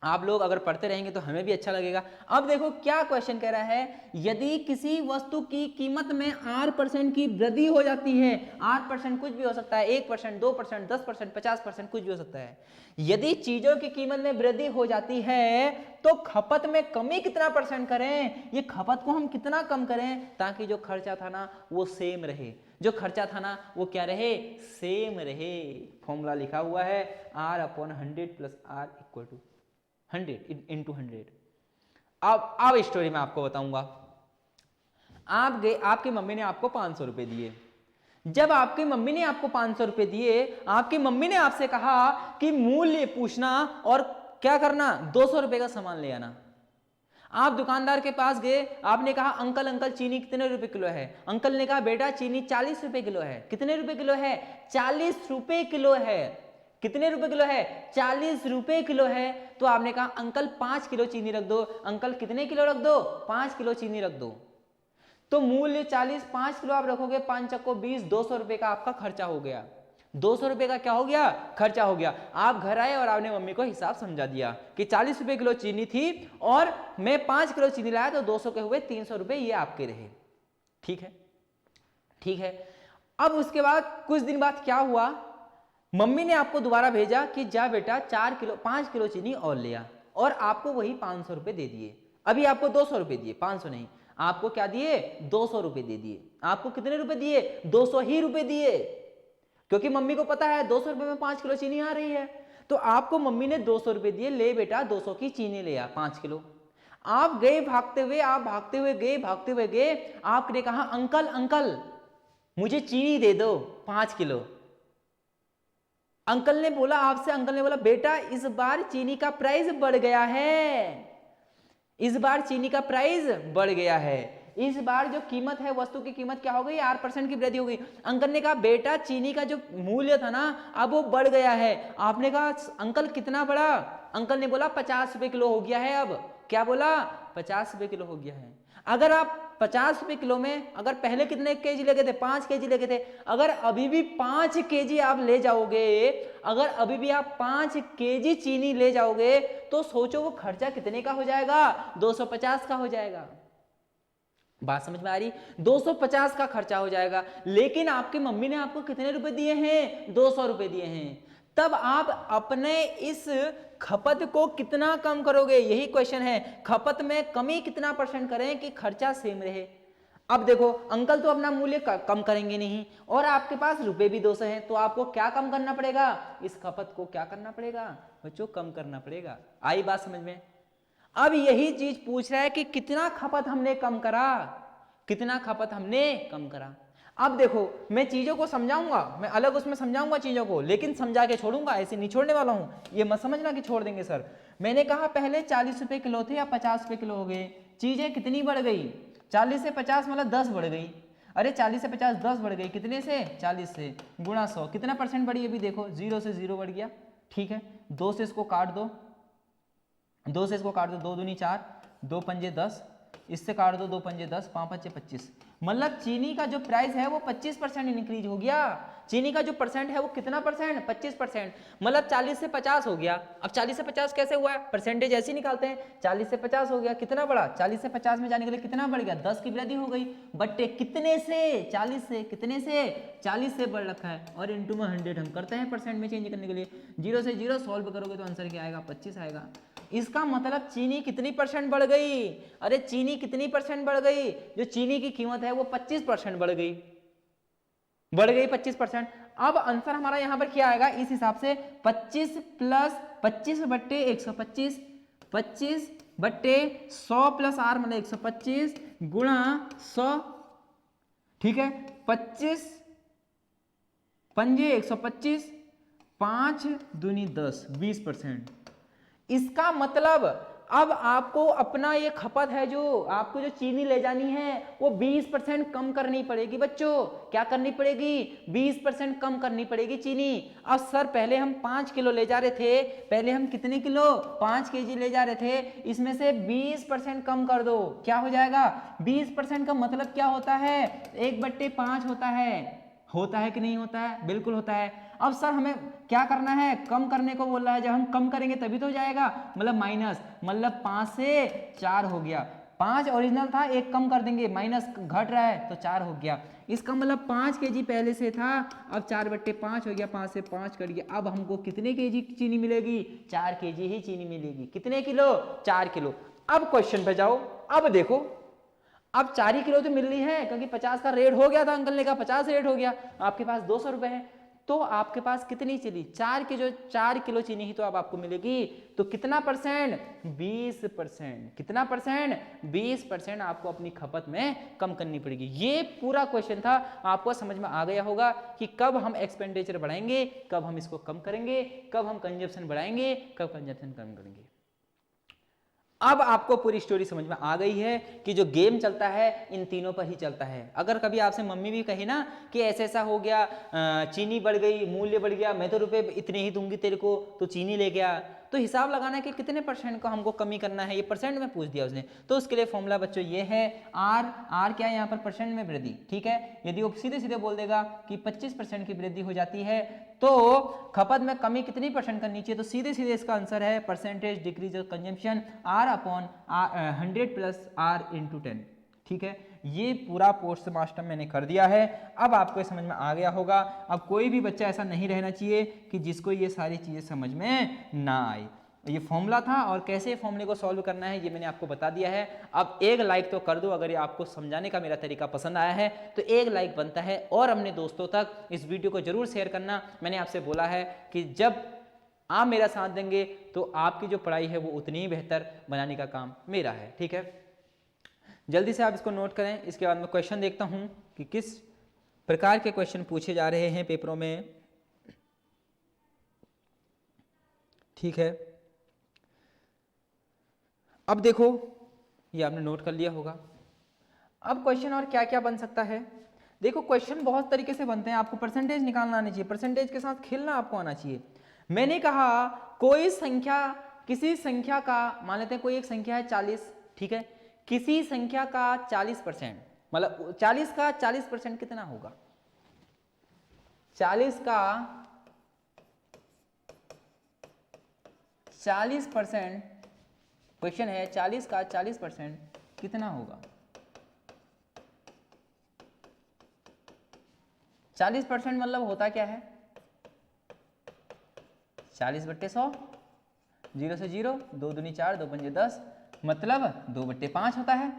आप लोग अगर पढ़ते रहेंगे तो हमें भी अच्छा लगेगा। अब देखो क्या क्वेश्चन कह रहा है, यदि किसी वस्तु की कीमत में R% की वृद्धि हो जाती है, R% कुछ भी हो सकता है, 1%, 2%, 10%, 50%, कुछ भी हो सकता है। यदि चीजों की कीमत में वृद्धि हो जाती है तो खपत में कमी कितना % करें, ये खपत को हम कितना कम करें ताकि जो खर्चा था ना वो सेम रहे, जो खर्चा था ना वो क्या रहे, सेम रहे। फॉर्मूला लिखा हुआ है R/100 + R = 100 × 100। अब स्टोरी में आपको बताऊंगा। आप गए, आपकी मम्मी ने आपको 500 रुपए दिए। जब आपकी मम्मी ने आपको 500 रुपए दिए, आपकी मम्मी ने आपसे कहा कि मूल्य पूछना और क्या करना, 200 रुपए का सामान ले आना। आप दुकानदार के पास गए, आपने कहा अंकल अंकल चीनी कितने रुपए किलो है। अंकल ने कहा बेटा चीनी 40 रुपए किलो है। कितने रुपए किलो है, 40 रुपए किलो है। कितने रुपए किलो है, 40 रुपए किलो है। तो आपने कहा अंकल 5 किलो चीनी रख दो। अंकल कितने किलो रख दो, 5 किलो चीनी रख दो। तो मूल्य 40, 5 किलो आप रखोगे, 5 चक्को 20, 200 रुपए का आपका खर्चा हो गया। 200 रुपए का क्या हो गया, खर्चा हो गया। आप घर आए और आपने मम्मी को हिसाब समझा दिया कि 40 रुपए किलो चीनी थी और मैं 5 किलो चीनी लाया तो 200 के हुए 300 रुपए ये आपके रहे। ठीक है, ठीक है। अब उसके बाद कुछ दिन बाद क्या हुआ, मम्मी ने आपको दोबारा भेजा कि जा बेटा 5 किलो चीनी और लिया, और आपको वही 500 रुपए दे दिए। अभी आपको 200 रुपए दिए, 500 नहीं, आपको क्या दिए, 200 रुपए दे दिए। आपको कितने रुपए दिए, 200 ही रुपए दिए, क्योंकि मम्मी को पता है 200 रुपए में 5 किलो चीनी आ रही है। तो आपको मम्मी ने 200 रुपए दिए, ले बेटा 200 की चीनी ले आ 5 किलो। आप गए भागते हुए, आप भागते हुए गए, भागते हुए गए, आपने कहा अंकल अंकल मुझे चीनी दे दो 5 किलो। अंकल ने बोला आपसे, अंकल ने बोला बेटा इस बार चीनी का प्राइस बढ़ गया है, इस बार चीनी का प्राइस बढ़ गया है, इस बार जो कीमत है, वस्तु की कीमत क्या हो गई, 8% की वृद्धि हो गई। अंकल ने कहा बेटा चीनी का जो मूल्य था ना अब वो बढ़ गया है। आपने कहा अंकल कितना बढ़ा, अंकल ने बोला 50 रुपए किलो हो गया है। अब क्या बोला, 50 रुपए किलो हो गया है। अगर आप 50 रुपए किलो में, अगर पहले कितने केजी लगे थे, 5 केजी लगे थे, अगर अभी भी 5 केजी आप ले जाओगे, अगर अभी भी आप 5 केजी चीनी ले जाओगे तो सोचो वो खर्चा कितने का हो जाएगा, 250 का हो जाएगा। बात समझ में आ रही, 250 का खर्चा हो जाएगा। लेकिन आपकी मम्मी ने आपको कितने रुपए दिए हैं, 200 रुपए दिए हैं। तब आप अपने इस खपत को कितना कम करोगे, यही क्वेश्चन है। खपत में कमी कितना % करें कि खर्चा सेम रहे। अब देखो अंकल तो अपना मूल्य कम करेंगे नहीं, और आपके पास रुपए भी 200 हैं, तो आपको क्या कम करना पड़ेगा, इस खपत को क्या करना पड़ेगा बच्चों, कम करना पड़ेगा। आई बात समझ में। अब यही चीज पूछ रहा है कि कितना खपत हमने कम करा, कितना खपत हमने कम करा। अब देखो मैं चीजों को समझाऊंगा, मैं अलग उसमें समझाऊंगा चीजों को, लेकिन समझा के छोड़ूंगा, ऐसे नहीं छोड़ने वाला हूं। ये मत समझना कि छोड़ देंगे सर। मैंने कहा पहले 40 रुपए किलो थे या 50 रुपए किलो हो गए, चीजें कितनी बढ़ गई, 40 से 50 मतलब 10 बढ़ गई। अरे 40 से 50 10 बढ़ गई, कितने से, 40 से गुणा 100, कितना % बढ़ी, अभी देखो 0 से 0 बढ़ गया। ठीक है, 2 से इसको काट दो, 2 से इसको काट दो, 2 दूनी 4, 2 पंजे 10, इससे काट दो, 2 पंजे 10, 5 पच्चे 25। मतलब चीनी का जो प्राइस है वो 25% इंक्रीज हो गया। चीनी का जो % है वो कितना %, 25%। मतलब 40 से 50 हो गया। अब 40 से 50 कैसे हुआ, परसेंटेज ऐसे ही निकालते हैं। 40 से 50 हो गया, कितना बढ़ा, 40 से 50 में जाने के लिए कितना बढ़ गया, 10 की वृद्धि हो गई। बट्टे कितने से, 40 से, कितने से, 40 से बढ़ रखा है, और इंटू में 100 हम करते हैं % में चेंज करने के लिए। 0 से 0 सॉल्व करोगे तो आंसर क्या आएगा, 25 आएगा। इसका मतलब चीनी कितनी % बढ़ गई, अरे चीनी कितनी % बढ़ गई, जो चीनी की कीमत है वो 25% बढ़ गई, बढ़ गई 25%। अब आंसर हमारा यहाँ पर क्या आएगा इस हिसाब से 25 प्लस 25/125, 25/100 प्लस आर मतलब 125 गुणा 100, ठीक है। 25 पंजे 125, 5 दूनी 10, 20%। इसका मतलब अब आपको अपना ये खपत है जो आपको जो चीनी ले जानी है वो 20% कम करनी पड़ेगी बच्चों। क्या करनी पड़ेगी? 20% कम करनी पड़ेगी चीनी। अब सर पहले हम 5 किलो ले जा रहे थे, पहले हम कितने किलो? 5 केजी ले जा रहे थे, इसमें से 20% कम कर दो, क्या हो जाएगा? 20% का मतलब क्या होता है? 1/5 होता है कि नहीं होता है? बिल्कुल होता है। अब सर हमें क्या करना है? कम करने को बोल रहा है, जब हम कम करेंगे तभी तो हो जाएगा, मतलब माइनस, मतलब 5 से 4 हो गया। 5 ओरिजिनल था, एक कम कर देंगे, माइनस घट रहा है तो 4 हो गया। इसका मतलब 5 केजी पहले से था, अब 4/5 हो गया, 5 से 5 कट गया। अब हमको कितने केजी चीनी मिलेगी? 4 केजी ही चीनी मिलेगी। कितने किलो? 4 किलो। अब क्वेश्चन पे जाओ, अब देखो, अब 4 ही किलो तो मिल रही है क्योंकि 50 का रेट हो गया था, अंकल ने कहा 50 रेट हो गया, आपके पास 200 रुपए है, तो आपके पास कितनी चीनी? 4 किलो चीनी ही तो अब आपको मिलेगी। तो कितना परसेंट? 20%। कितना परसेंट? 20% आपको अपनी खपत में कम करनी पड़ेगी। ये पूरा क्वेश्चन था, आपको समझ में आ गया होगा कि कब हम एक्सपेंडिचर बढ़ाएंगे, कब हम इसको कम करेंगे, कब हम कंजप्शन बढ़ाएंगे, कब कंजप्शन कम करेंगे। अब आपको पूरी स्टोरी समझ में आ गई है कि जो गेम चलता है इन तीनों पर ही चलता है। अगर कभी आपसे मम्मी भी कही ना कि ऐसा ऐसा हो गया, चीनी बढ़ गई, मूल्य बढ़ गया, मैं तो रुपए इतने ही दूंगी तेरे को, तो चीनी ले गया, तो हिसाब लगाना है कि कितने परसेंट को हमको कमी करना है, ये परसेंट में पूछ दिया उसने। तो उसके लिए फॉर्मूला बच्चों ये है, आर क्या है यहाँ पर? परसेंट में वृद्धि, ठीक है। यदि वो सीधे सीधे बोल देगा कि 25% की वृद्धि हो जाती है तो खपत में कमी कितनी परसेंट करनी चाहिए, तो सीधे सीधे इसका आंसर है percentage decrease of consumption R upon 100 plus R into 10, ठीक है। ये पूरा पोस्ट मास्टर मैंने कर दिया है। अब आपको समझ में आ गया होगा। अब कोई भी बच्चा ऐसा नहीं रहना चाहिए कि जिसको ये सारी चीजें समझ में ना आए। ये फॉर्मूला था और कैसे फॉर्मूले को सॉल्व करना है ये मैंने आपको बता दिया है। अब एक लाइक तो कर दो अगर ये आपको समझाने का मेरा तरीका पसंद आया है, तो एक लाइक बनता है, और अपने दोस्तों तक इस वीडियो को जरूर शेयर करना। मैंने आपसे बोला है कि जब आप मेरा साथ देंगे तो आपकी जो पढ़ाई है वो उतनी ही बेहतर बनाने का काम मेरा है, ठीक है। जल्दी से आप इसको नोट करें। इसके बाद मैं क्वेश्चन देखता हूं कि किस प्रकार के क्वेश्चन पूछे जा रहे हैं पेपरों में, ठीक है। अब देखो, ये आपने नोट कर लिया होगा। अब क्वेश्चन और क्या क्या बन सकता है? देखो क्वेश्चन बहुत तरीके से बनते हैं, आपको परसेंटेज निकालना आना चाहिए, परसेंटेज के साथ खेलना आपको आना चाहिए। मैंने कहा कोई संख्या, किसी संख्या का, मान लेते हैं कोई एक संख्या है 40, ठीक है, किसी संख्या का 40%, मतलब 40 का 40% कितना होगा? 40 का 40%, क्वेश्चन है 40 का 40% कितना होगा? 40% मतलब होता क्या है? 40/100, 0 से 0, 2 दूनी 4, 2 पंजे 10, मतलब 2/5 होता है।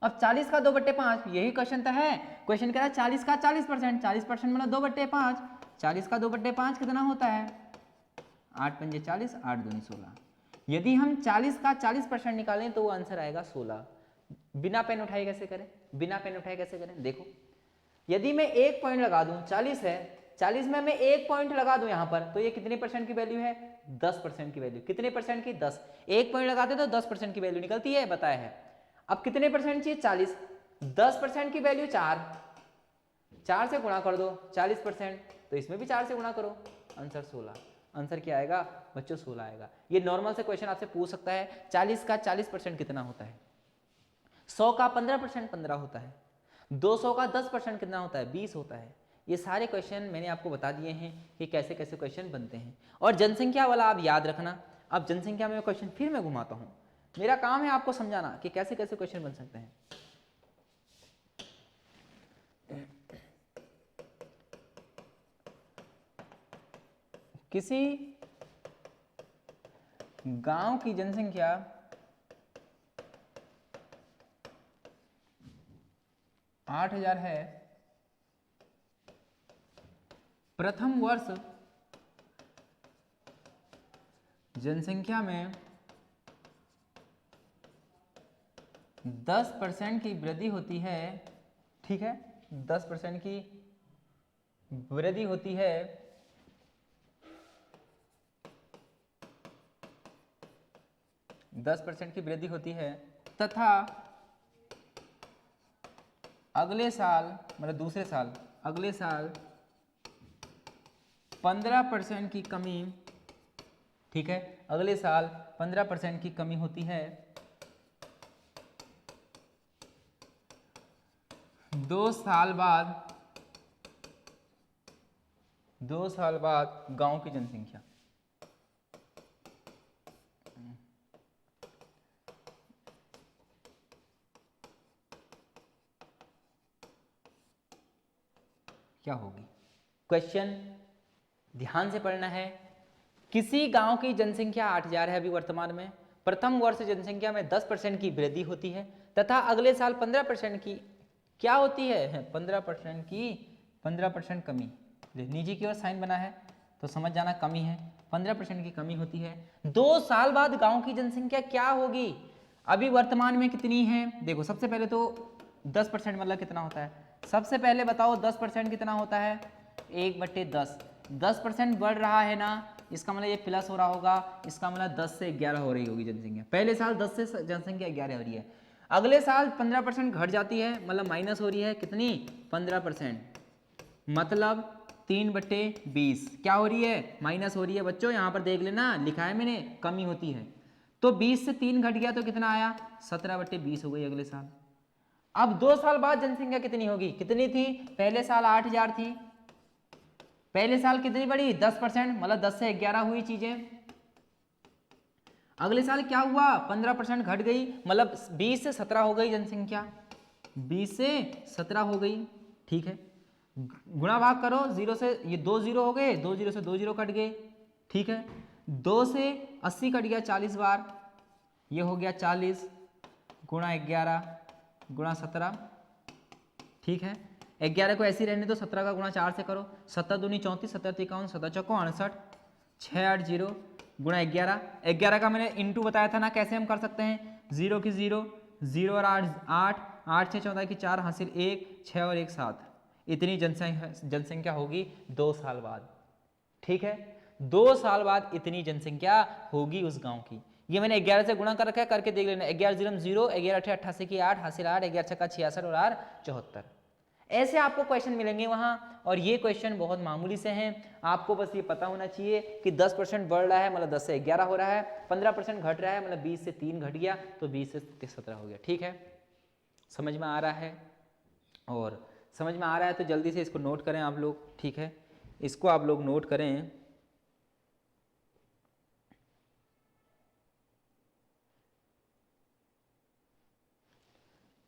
अब 40 का 2/5, यही क्वेश्चन तो है। क्वेश्चन कह रहा है 40 का 40%, 40% मतलब 2/5, 40 का 2/5 कितना होता है? 8 पंजे 40, 8 दूनी 16। यदि हम 40 का 40% निकालें तो वो आंसर आएगा 16। बिना पेन उठाए कैसे करें? बिना पेन उठाए कैसे करें? देखो, यदि मैं एक पॉइंट लगा दूं, 40 है, 40 में मैं एक पॉइंट लगा दूं यहां पर, तो ये कितने परसेंट की वैल्यू है? 10% की वैल्यू। कितने परसेंट की? 10। एक पॉइंट लगाते तो 10% की वैल्यू निकलती है, बताया है। अब कितने परसेंट चाहिए? 40। 10% की वैल्यू 4, 4 से गुणा कर दो 40%, तो इसमें भी 4 से गुणा करो, आंसर 16। आंसर क्या आएगा बच्चों? 16 आएगा। ये नॉर्मल से क्वेश्चन आपसे पूछ सकता है 40 का 40% कितना होता है? 100 का 15% 15 होता है। 200 का 10% कितना होता है? 20 होता है। ये सारे क्वेश्चन मैंने आपको बता दिए हैं कि कैसे कैसे क्वेश्चन बनते हैं। और जनसंख्या वाला आप याद रखना। अब जनसंख्या में क्वेश्चन फिर मैं घुमाता हूं, मेरा काम है आपको समझाना कि कैसे कैसे क्वेश्चन बन सकते हैं। किसी गांव की जनसंख्या 8,000 है, प्रथम वर्ष जनसंख्या में 10% की वृद्धि होती है, ठीक है, 10% की वृद्धि होती है, तथा अगले साल मतलब दूसरे साल, अगले साल 15% की कमी, ठीक है, अगले साल 15% की कमी होती है। 2 साल बाद गांव की जनसंख्या, क्या होगी? क्वेश्चन ध्यान से पढ़ना है। किसी गांव की जनसंख्या 8000 है अभी वर्तमान में, प्रथम वर्ष जनसंख्या में 10% की वृद्धि होती है तथा अगले साल 15% की क्या होती है? 15% कमी। नीचे की ओर साइन बना है तो समझ जाना कमी है, 15% की कमी होती है। 2 साल बाद गांव की जनसंख्या क्या होगी? अभी वर्तमान में कितनी है? देखो सबसे पहले तो 10% मतलब कितना होता है? सबसे पहले बताओ 10% कितना होता है? 1/10। 10% बढ़ रहा है ना, इसका मतलब ये प्लस हो रहा होगा, इसका मतलब 10 से 11 हो रही होगी जनसंख्या। पहले साल 10 से जनसंख्या 11 हो रही है, अगले साल 15% घट जाती है, मतलब माइनस हो रही है कितनी? 15%, मतलब 3/20 क्या हो रही है? माइनस हो रही है। बच्चों यहाँ पर देख लेना, लिखा है मैंने, कमी होती है। तो 20 से 3 घट गया तो कितना आया? 17/20 हो गई अगले साल। अब 2 साल बाद जनसंख्या कितनी होगी? कितनी थी? पहले साल 8000 थी, पहले साल कितनी बढ़ी? 10%, मतलब 10 से 11 हुई चीजें। अगले साल क्या हुआ? 15% घट गई, मतलब 20 से 17 हो गई जनसंख्या, 20 से 17 हो गई, ठीक है। गुणा भाग करो, 0 से ये 2 0 हो गए, 2 0 से 2 0 कट गए, ठीक है। 2 से 80 कट गया 40 बार, ये हो गया 40 गुणा 11 गुणा 17, ठीक है। 11 को ऐसे ही रहने दो, 17 का गुणा 4 से करो, 7 दूनी 34, 7 51, 7 चौको 68, 680 गुणा 11। 11 का मैंने इंटू बताया था ना, कैसे हम कर सकते हैं? 0 की 0, 0 और 8 8, 8 6 14 की 4 हासिल 1, 6 और 1 7, इतनी जनसंख्या होगी 2 साल बाद, ठीक है। 2 साल बाद इतनी जनसंख्या होगी उस गांव की। ये मैंने 11 से गुणा कर रखा है, करके देख लेना। 11 0 0, 11 8 88 की 8 हासिल 8, 11 6 66 और 8 74। ऐसे आपको क्वेश्चन मिलेंगे वहां, और ये क्वेश्चन बहुत मामूली से हैं। आपको बस ये पता होना चाहिए कि 10% बढ़ रहा है मतलब 10 से 11 हो रहा है, 15% घट रहा है मतलब 20 से 3 घट गया तो 20 से 17 हो गया, ठीक है। समझ में आ रहा है? और समझ में आ रहा है तो जल्दी से इसको नोट करें आप लोग, ठीक है, इसको आप लोग नोट करें।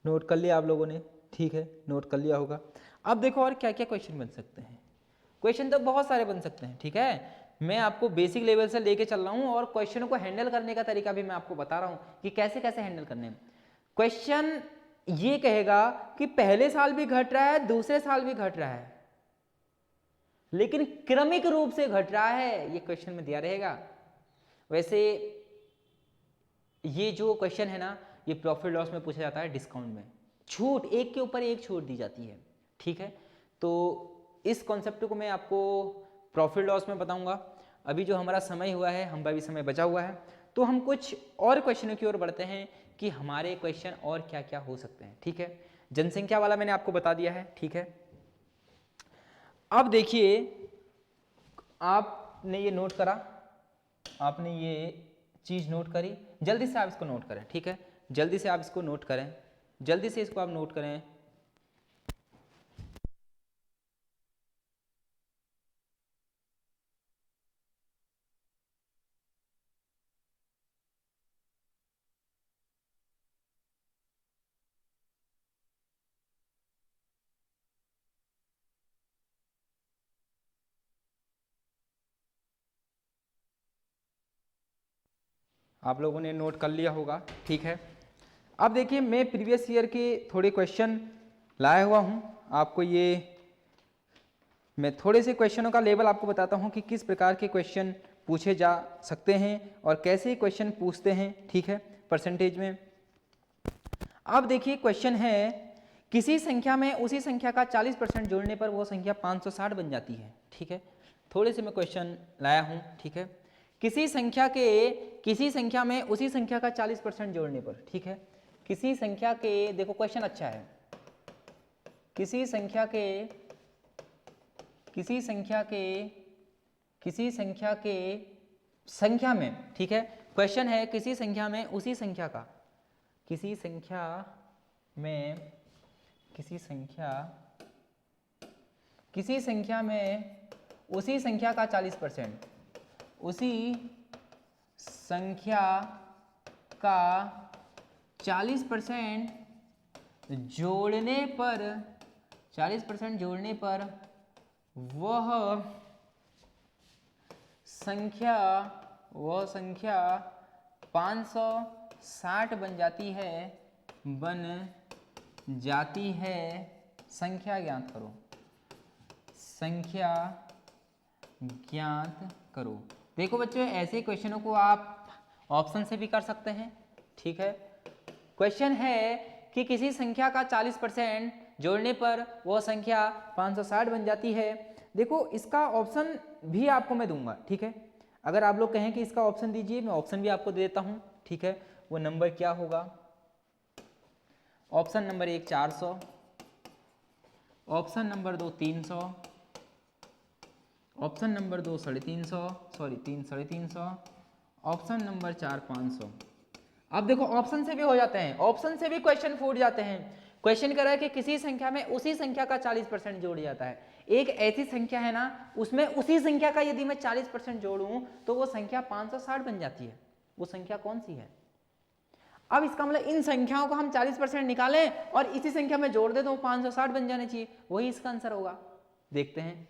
नोट कर लिया आप लोगों ने, ठीक है, नोट कर लिया होगा। अब देखो और क्या क्या क्वेश्चन बन सकते हैं। क्वेश्चन तो बहुत सारे बन सकते हैं, ठीक है। मैं आपको बेसिक लेवल से लेके चल रहा हूं और क्वेश्चनों को हैंडल करने का तरीका भी मैं आपको बता रहा हूं कि कैसे कैसे हैंडल करने हैं। क्वेश्चन ये कहेगा कि पहले साल भी घट रहा है, दूसरे साल भी घट रहा है, लेकिन क्रमिक रूप से घट रहा है, ये क्वेश्चन में दिया रहेगा। वैसे ये जो क्वेश्चन है ना, ये प्रॉफिट लॉस में पूछा जाता है, डिस्काउंट में छूट, एक के ऊपर एक छूट दी जाती है, ठीक है। तो इस कॉन्सेप्ट को मैं आपको प्रॉफिट लॉस में बताऊंगा। अभी जो हमारा समय हुआ है, हम अभी समय बचा हुआ है, तो हम कुछ और क्वेश्चनों की ओर बढ़ते हैं कि हमारे क्वेश्चन और क्या क्या हो सकते हैं, ठीक है। जनसंख्या वाला मैंने आपको बता दिया है, ठीक है। अब देखिए, आपने ये नोट करा, आपने ये चीज नोट करी, जल्दी से आप इसको नोट करें, ठीक है। जल्दी से आप इसको नोट करें, जल्दी से इसको आप नोट करें। आप लोगों ने नोट कर लिया होगा, ठीक है। अब देखिए, मैं प्रीवियस ईयर के थोड़े क्वेश्चन लाया हुआ हूं, आपको ये मैं थोड़े से क्वेश्चनों का लेवल आपको बताता हूं कि किस प्रकार के क्वेश्चन पूछे जा सकते हैं और कैसे क्वेश्चन पूछते हैं, ठीक है, परसेंटेज में। अब देखिए क्वेश्चन है, किसी संख्या में उसी संख्या का 40% जोड़ने पर वो संख्या 560 बन जाती है, ठीक है। थोड़े से मैं क्वेश्चन लाया हूं, ठीक है। किसी संख्या में उसी संख्या का 40% जोड़ने पर, ठीक है, किसी संख्या के, देखो क्वेश्चन अच्छा है, किसी संख्या में, ठीक है, क्वेश्चन है किसी संख्या में उसी संख्या का, किसी संख्या में उसी संख्या का 40%, उसी संख्या का 40% जोड़ने पर वह संख्या 560 बन जाती है, संख्या ज्ञात करो। देखो बच्चों, ऐसे क्वेश्चनों को आप ऑप्शन से भी कर सकते हैं, ठीक है। क्वेश्चन है कि किसी संख्या का 40% जोड़ने पर वो संख्या 560 बन जाती है। देखो इसका ऑप्शन भी आपको मैं दूंगा, ठीक है। अगर आप लोग कहें कि इसका ऑप्शन दीजिए, मैं ऑप्शन भी आपको दे देता हूं, ठीक है। वो नंबर क्या होगा? Option number 1 400, option number 2 300, option number 2 350, option number 4 500। अब देखो ऑप्शन से भी हो जाते हैं, ऑप्शन से भी क्वेश्चन फूट जाते हैं। क्वेश्चन कर रहा है कि किसी संख्या में उसी संख्या का 40% जोड़ जाता है। एक ऐसी संख्या है ना, उसमें उसी संख्या का यदि मैं 40% जोड़ूं तो वो संख्या 560 बन जाती है। वो संख्या कौन सी है? अब इसका मतलब इन संख्याओं को हम 40% निकालें और इसी संख्या में जोड़ दे तो 560 बन जाने चाहिए, वही इसका आंसर होगा। देखते हैं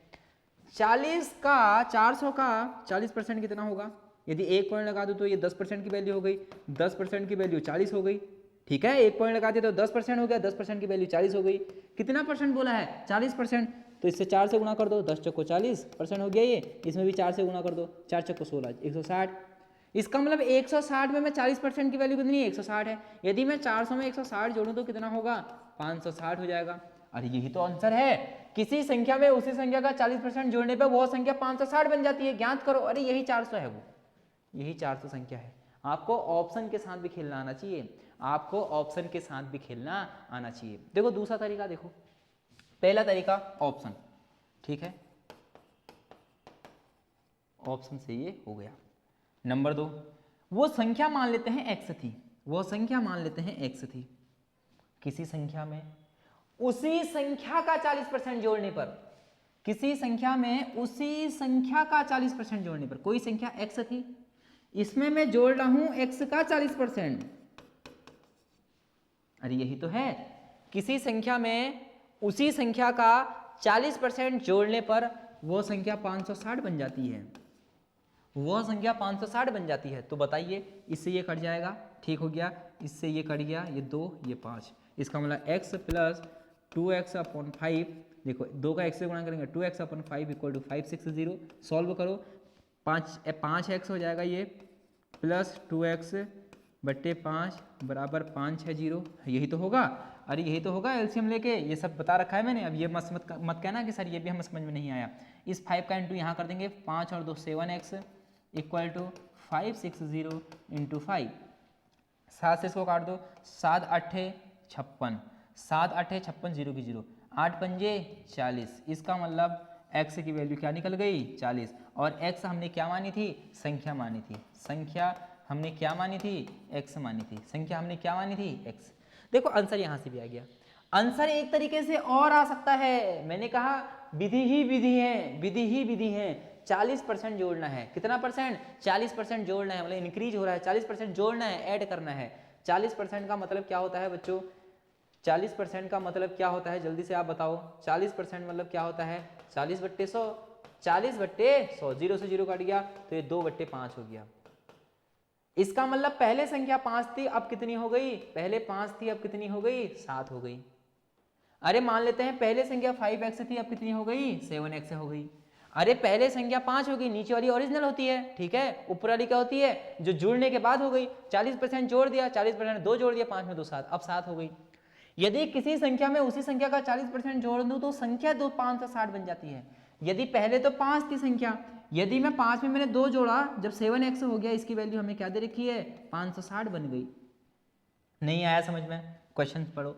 400 का 40% कितना होगा? यदि 1 पॉइंट लगा दो तो ये 10% की वैल्यू हो गई, 10% की वैल्यू 40 हो गई, ठीक है। 1 पॉइंट लगा दिया तो 10% हो गया, 10% की वैल्यू 40 हो गई। कितना परसेंट बोला है? 40%। तो इससे 4 से गुणा कर दो, 10 चक्को 40% हो गया ये। इसमें भी 4 से गुणा कर दो, 4 चक्को 16, 160। इसका मतलब 160 में 40% की वैल्यू कितनी है? 160 है। यदि मैं 400 में 160 जोड़ूं तो कितना होगा? 560 हो जाएगा। अरे यही तो आंसर है। किसी संख्या में उसी संख्या का 40% जोड़ने पर वो संख्या 560 बन जाती है। ज्ञात करो। अरे यही 400 है, वो यही 400 संख्या है। आपको ऑप्शन के साथ भी खेलना आना चाहिए, आपको ऑप्शन के साथ भी खेलना आना चाहिए। देखो दूसरा तरीका देखो, पहला तरीका ऑप्शन, ठीक है, ऑप्शन से ये हो गया। नंबर 2, वो संख्या मान लेते हैं x थी, वो संख्या मान लेते हैं x थी। किसी संख्या में उसी संख्या का 40% जोड़ने पर, किसी संख्या में उसी संख्या का 40% जोड़ने पर, कोई संख्या x थी, इसमें मैं जोड़ रहा हूं x का 40%। अरे यही तो है। किसी संख्या में उसी संख्या का 40% जोड़ने पर वो संख्या 560 बन जाती है, वो संख्या 560 बन जाती है। तो बताइए, इससे ये कट जाएगा, ठीक हो गया, इससे ये कट गया, ये 2 ये 5। इसका मतलब x प्लस 2x अपॉन 5, देखो 2 का x से गुणा करेंगे, 2x upon 5 equal to 560। Solve करो, 5x हो जाएगा ये, प्लस 2x बट्टे 5 बराबर 5 है 0। यही तो होगा। अरे यही तो होगा, एलसीएम लेके ये सब बता रखा है मैंने। अब ये मत कहना कि सर ये भी हमें समझ में नहीं आया। इस 5 का इंटू यहाँ कर देंगे, 5 और 2 7x इक्वल टू 560 इंटू 5। 7 से इसको काट दो, 7 8 56, 7 8 56, 0 की 0, 8 पंजे 40। इसका मतलब x की वैल्यू क्या निकल गई? 40। और x हमने क्या मानी थी? संख्या मानी थी। संख्या हमने क्या मानी थी? x मानी थी। संख्या हमने क्या मानी थी? x। देखो आंसर यहां से भी आ गया। आंसर एक तरीके से और आ सकता है। मैंने कहा विधि ही विधि है, विधि ही विधि है। 40% जोड़ना है। कितना परसेंट? 40% जोड़ना है, मतलब इंक्रीज हो रहा है। 40% जोड़ना है, ऐड करना है। 40% का मतलब क्या होता है बच्चों? 40% का मतलब क्या होता है? जल्दी से आप बताओ। 40% मतलब क्या होता है? 40/100, 40/100। 0 से 0 कट गया तो ये 2/5 हो गया। इसका मतलब पहले संख्या 5 थी, अब कितनी हो गई? पहले 5 थी, अब कितनी हो गई? 7 हो गई। अरे मान लेते हैं पहले संख्या 5x थी, अब कितनी हो गई 7x हो गई। अरे पहले संख्या 5 होगी, नीचे वाली ओरिजिनल होती है, ठीक है, ऊपर वाली क्या होती है जो जुड़ने के बाद हो गई। 40% जोड़ दिया, 40% 2 जोड़ दिया, 5 में 2 7, अब 7 हो गई। यदि किसी संख्या में उसी संख्या का 40% जोड़ दूं तो संख्या 2 560 बन जाती है। यदि पहले तो 5 थी संख्या, यदि मैं 5 में मैंने 2 जोड़ा, जब 7x हो गया, इसकी वैल्यू हमें क्या दे रखी है 560 बन गई। नहीं आया समझ में? क्वेश्चन पढ़ो।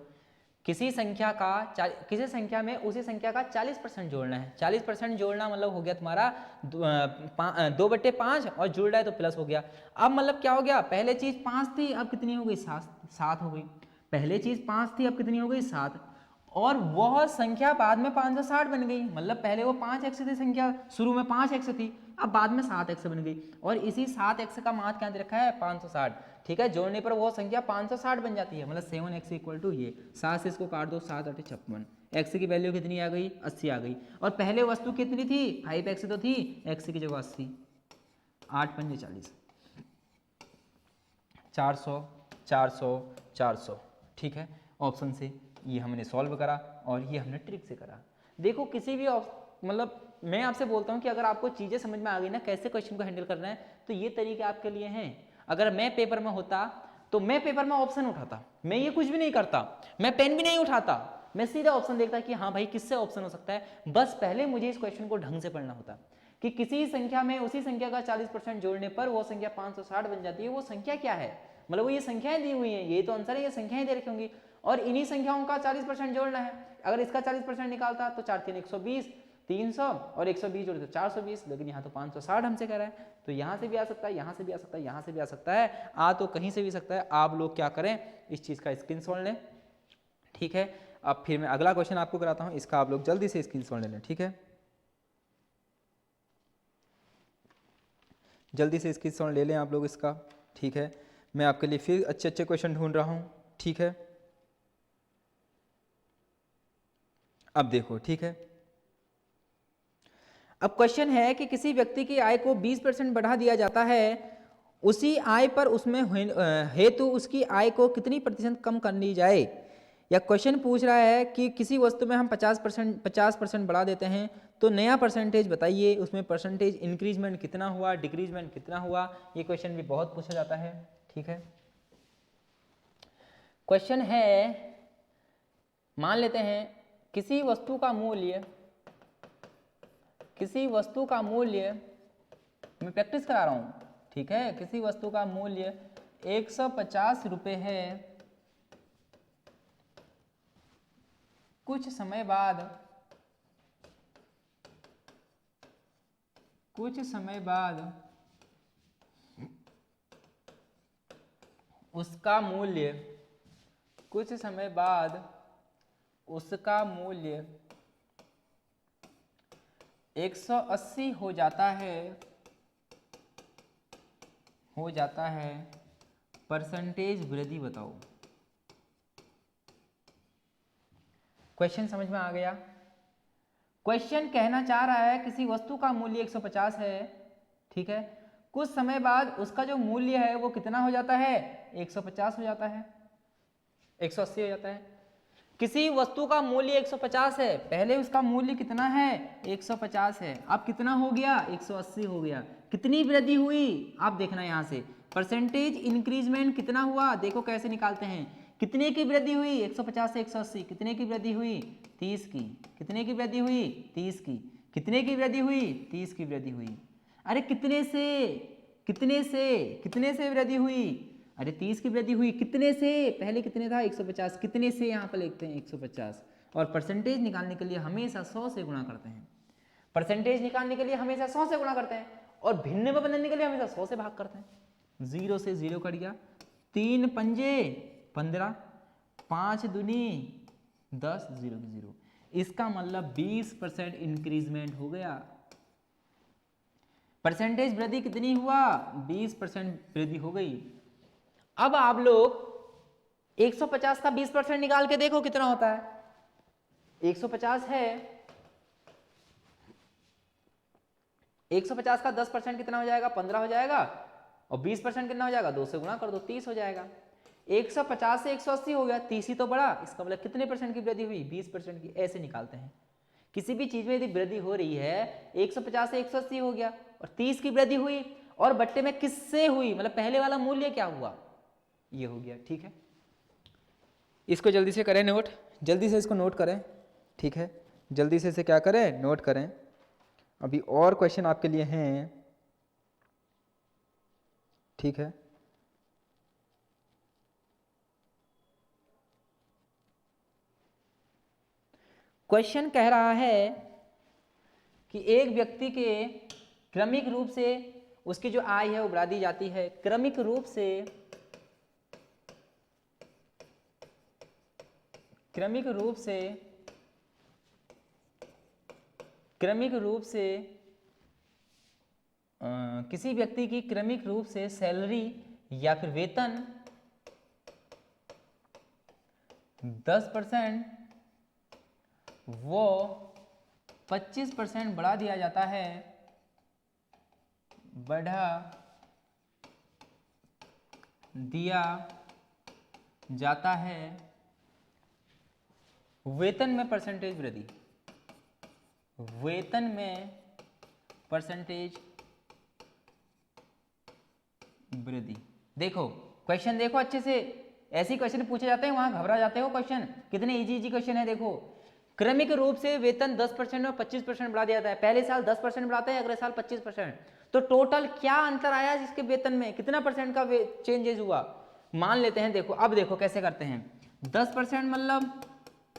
किसी संख्या में उसी संख्या का 40% जोड़ना है। 40% जोड़ना मतलब हो गया तुम्हारा 2/5 और जुड़ रहा है तो प्लस हो गया। अब मतलब क्या हो गया, पहले चीज 5 थी, अब कितनी हो गई 7 हो गई। पहले चीज 5 थी, अब कितनी हो गई 7, और वह संख्या बाद में 560 बन गई। मतलब पहले वो 5x थी संख्या, शुरू में 5x थी, अब बाद में 7x बन गई, और इसी 7x का मान क्या दे रखा है 560, ठीक है। जोड़ने पर वो संख्या 560 बन जाती है। मतलब 7x इक्वल टू ये 7 से इसको काट दो, 7 8 56, x की वैल्यू कितनी आ गई 80 आ गई। और पहले वस्तु कितनी थी 5x तो थी, x की जगह 80, 8 पंजे 40, 400 400 400, ठीक है। ऑप्शन से ये हमने सॉल्व करा और ये हमने ट्रिक से करा। देखो किसी भी मतलब मैं आपसे बोलता हूँ कि अगर आपको चीज़ें समझ में आ गई ना कैसे क्वेश्चन को हैंडल करना है, तो ये तरीके आपके लिए हैं। अगर मैं पेपर में होता तो मैं पेपर में ऑप्शन उठाता, मैं ये कुछ भी नहीं करता, मैं पेन भी नहीं उठाता, मैं सीधा ऑप्शन देखता कि हाँ भाई किससे ऑप्शन हो सकता है। बस पहले मुझे इस क्वेश्चन को ढंग से पढ़ना होता कि किसी संख्या में उसी संख्या का 40% जोड़ने पर वो संख्या 560 बन जाती है। वो संख्या क्या है, मतलब वो ये संख्याएं दी हुई हैं, ये तो आंसर है, ये संख्याएं दे रखी होंगी और इन्हीं संख्याओं का 40% जोड़ना है। अगर इसका 40% निकालता तो 4 3 120, 300 और 120 जोड़े तो 420, लेकिन यहाँ तो 560 हमसे कह रहा है। तो यहाँ से भी आ सकता है, यहाँ से भी आ सकता है, यहाँ से भी आ सकता है, आ तो कहीं से भी सकता है। आप लोग क्या करें, इस चीज़ का स्क्रीनशॉट लें, ठीक है। अब फिर मैं अगला क्वेश्चन आपको कराता हूँ, इसका आप लोग जल्दी से स्क्रीनशॉट ले लें, ठीक है। जल्दी से स्क्रीनशॉट ले लें आप लोग इसका, ठीक है। मैं आपके लिए फिर अच्छे अच्छे क्वेश्चन ढूंढ रहा हूँ, ठीक है। अब देखो, ठीक है। अब क्वेश्चन है कि किसी व्यक्ति की आय को 20% बढ़ा दिया जाता है, उसी आय पर उसमें हेतु उसकी आय को कितनी प्रतिशत कम करनी जाए। या क्वेश्चन पूछ रहा है कि किसी वस्तु में हम 50% बढ़ा देते हैं तो नया परसेंटेज बताइए, उसमें परसेंटेज इंक्रीजमेंट कितना हुआ, डिक्रीजमेंट कितना हुआ। ये क्वेश्चन भी बहुत पूछा जाता है, ठीक है। क्वेश्चन है, मान लेते हैं किसी वस्तु का मूल्य मैं प्रैक्टिस करा रहा हूं, ठीक है। किसी वस्तु का मूल्य 150 रुपये है, कुछ समय बाद उसका मूल्य 180 हो जाता है, परसेंटेज वृद्धि बताओ। क्वेश्चन समझ में आ गया? क्वेश्चन कहना चाह रहा है किसी वस्तु का मूल्य 150 है, ठीक है। कुछ समय बाद उसका जो मूल्य है वो कितना हो जाता है 150 हो जाता है, 180 हो जाता है। किसी वस्तु का मूल्य 150 है, पहले उसका मूल्य कितना है 150 है, अब कितना हो गया 180 हो गया। कितनी वृद्धि हुई आप देखना, यहाँ से परसेंटेज इंक्रीजमेंट कितना हुआ, देखो कैसे निकालते हैं। कितने की वृद्धि हुई 150 से 180, कितने की वृद्धि हुई 30 की, कितने की वृद्धि हुई 30 की, कितने की वृद्धि हुई 30 की वृद्धि हुई। अरे कितने से वृद्धि हुई, अरे 30 की वृद्धि हुई, कितने से, पहले कितने था 150, कितने से यहाँ पर लिखते हैं 150। और परसेंटेज निकालने के लिए हमेशा 100 से गुणा करते हैं, परसेंटेज निकालने के लिए हमेशा 100 से गुणा करते हैं, और भिन्न में बदलने के लिए हमेशा 100 से भाग करते हैं। 0 से 0 कट गया, 3 पंजे 15, 5 दूनी 10, 0 की 0। इसका मतलब 20% इंक्रीजमेंट हो गया। परसेंटेज वृद्धि कितनी हुआ 20% वृद्धि हो गई। अब आप लोग 150 का 20% निकाल के देखो कितना होता है। 150 है, 150 का 10% कितना हो जाएगा 15 हो जाएगा, और 20% कितना हो जाएगा 2 से गुणा कर दो 30 हो जाएगा। 150 से 180 हो गया, 30 ही तो बढ़ा, इसका मतलब कितने परसेंट की वृद्धि हुई? 20% की। ऐसे निकालते हैं। किसी भी चीज में यदि वृद्धि हो रही है, 150 से 180 हो गया और 30 की वृद्धि हुई, और बट्टे में किससे हुई, मतलब पहले वाला मूल्य क्या हुआ, ये हो गया। ठीक है, इसको जल्दी से करें नोट, जल्दी से इसको नोट करें। ठीक है, जल्दी से इसे क्या करें, नोट करें। अभी और क्वेश्चन आपके लिए हैं। ठीक है, क्वेश्चन कह रहा है कि एक व्यक्ति के क्रमिक रूप से उसकी जो आय है वो बढ़ा दी जाती है, क्रमिक रूप से किसी व्यक्ति की क्रमिक रूप से सैलरी या फिर वेतन 10% वो 25% बढ़ा दिया जाता है, बढ़ा दिया जाता है वेतन में परसेंटेज वृद्धि, वेतन में परसेंटेज वृद्धि। देखो क्वेश्चन देखो अच्छे से, ऐसे क्वेश्चन पूछे जाते हैं, वहां घबरा जाते हो क्वेश्चन, कितने इजी इजी क्वेश्चन है। देखो क्रमिक रूप से वेतन 10% और 25% बढ़ा दिया जाता है, पहले साल 10% बढ़ाते हैं, अगले साल 25%, तो टोटल क्या अंतर आया इसके वेतन में, कितना परसेंट का चेंजेस हुआ, मान लेते हैं। देखो अब देखो कैसे करते हैं, 10% मतलब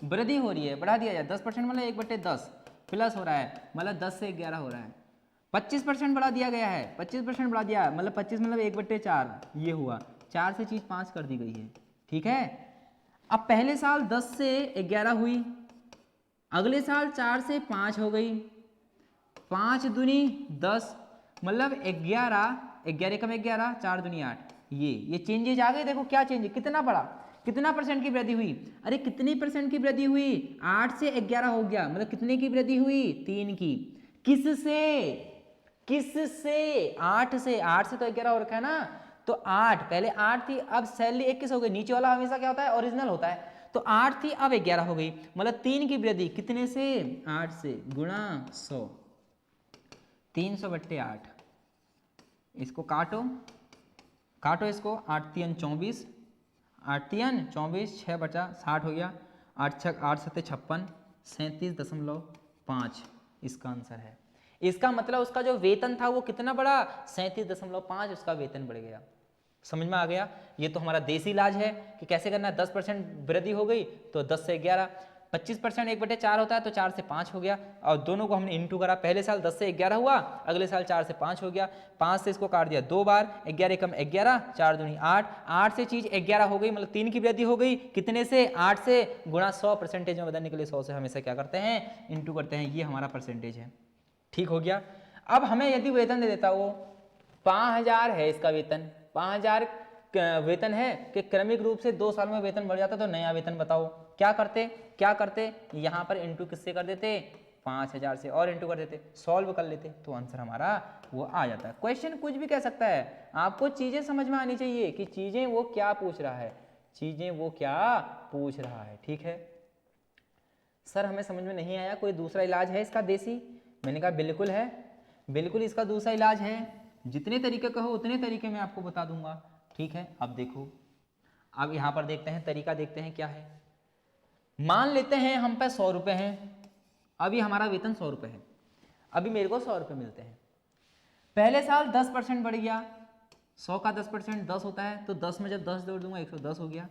वृद्धि हो रही है, बढ़ा दिया जाए, 10% मतलब 1/10 प्लस हो रहा है, मतलब 10 से 11 हो रहा है, 25% बढ़ा दिया गया है, 25% बढ़ा दिया मतलब 25 मतलब 1/4, ये हुआ, 4 से चीज 5 कर दी गई है। ठीक है, अब पहले साल 10 से 11 हुई, अगले साल 4 से 5 हो गई, 5 दूनी 10 मतलब 11, 11 कम 11, 4 दूनी 8, ये चेंजेज आ गए। देखो क्या चेंज, कितना बड़ा, कितना परसेंट की वृद्धि हुई, अरे कितनी परसेंट की वृद्धि हुई, 8 से 11 हो गया, मतलब कितने की वृद्धि हुई, 3 की। किससे, किससे, 8 से, 8 से तो 11 हो रखा है ना, तो 8 पहले 8 थी, अब सैलरी 21 हो गई, नीचे वाला हमेशा क्या होता है, ओरिजिनल होता है, तो 8 थी अब 11 हो गई, मतलब 3 की वृद्धि, कितने से, 8 से, गुणा 100, 300/8, इसको काटो, काटो इसको, 8 3 24, 8 3 24, 6 बचा 60 हो गया, 8 6 8 7 56, 37.5 इसका आंसर है। इसका मतलब उसका जो वेतन था वो कितना बढ़ा, 37.5 उसका वेतन बढ़ गया। समझ में आ गया, ये तो हमारा देसी इलाज है कि कैसे करना है। 10% वृद्धि हो गई तो 10 से 11, 25% 1/4 होता है तो 4 से 5 हो गया, और दोनों को हमने इंटू करा, पहले साल 10 से 11 हुआ, अगले साल 4 से 5 हो गया, 5 से इसको काट दिया 2 बार, 11 कम 11, 4 दूनी 8, 8 से चीज 11 हो गई, मतलब 3 की वृद्धि हो गई, कितने से, 8 से, गुणा 100 परसेंटेज में बदलने के लिए 100 से हमेशा क्या करते हैं, इंटू करते हैं, ये हमारा परसेंटेज है। ठीक हो गया। अब हमें यदि वेतन दे देता वो 5000 है, इसका वेतन 5000 वेतन है कि क्रमिक रूप से 2 साल में वेतन बढ़ जाता, तो नया वेतन बताओ, क्या करते, यहाँ पर इंटू किससे कर देते, 5000 से, और इंटू कर देते, सॉल्व कर लेते, तो आंसर हमारा वो आ जाता है। क्वेश्चन कुछ भी कह सकता है, आपको चीजें समझ में आनी चाहिए कि चीजें वो क्या पूछ रहा है, चीजें वो क्या पूछ रहा है। ठीक है सर, हमें समझ में नहीं आया, कोई दूसरा इलाज है इसका देसी, मैंने कहा बिल्कुल है, बिल्कुल इसका दूसरा इलाज है, जितने तरीके कहो उतने तरीके मैं आपको बता दूंगा। ठीक है, अब देखो, अब यहां पर देखते हैं तरीका, देखते हैं क्या है। मान लेते हैं हम पे 100 रुपए हैं, अभी हमारा वेतन 100 रुपए है, अभी मेरे को 100 रुपए मिलते हैं, पहले साल 10% बढ़ गया, 100 का 10% 10 होता है, तो 10 में जब 10 जोड़ दूंगा 110 हो गया,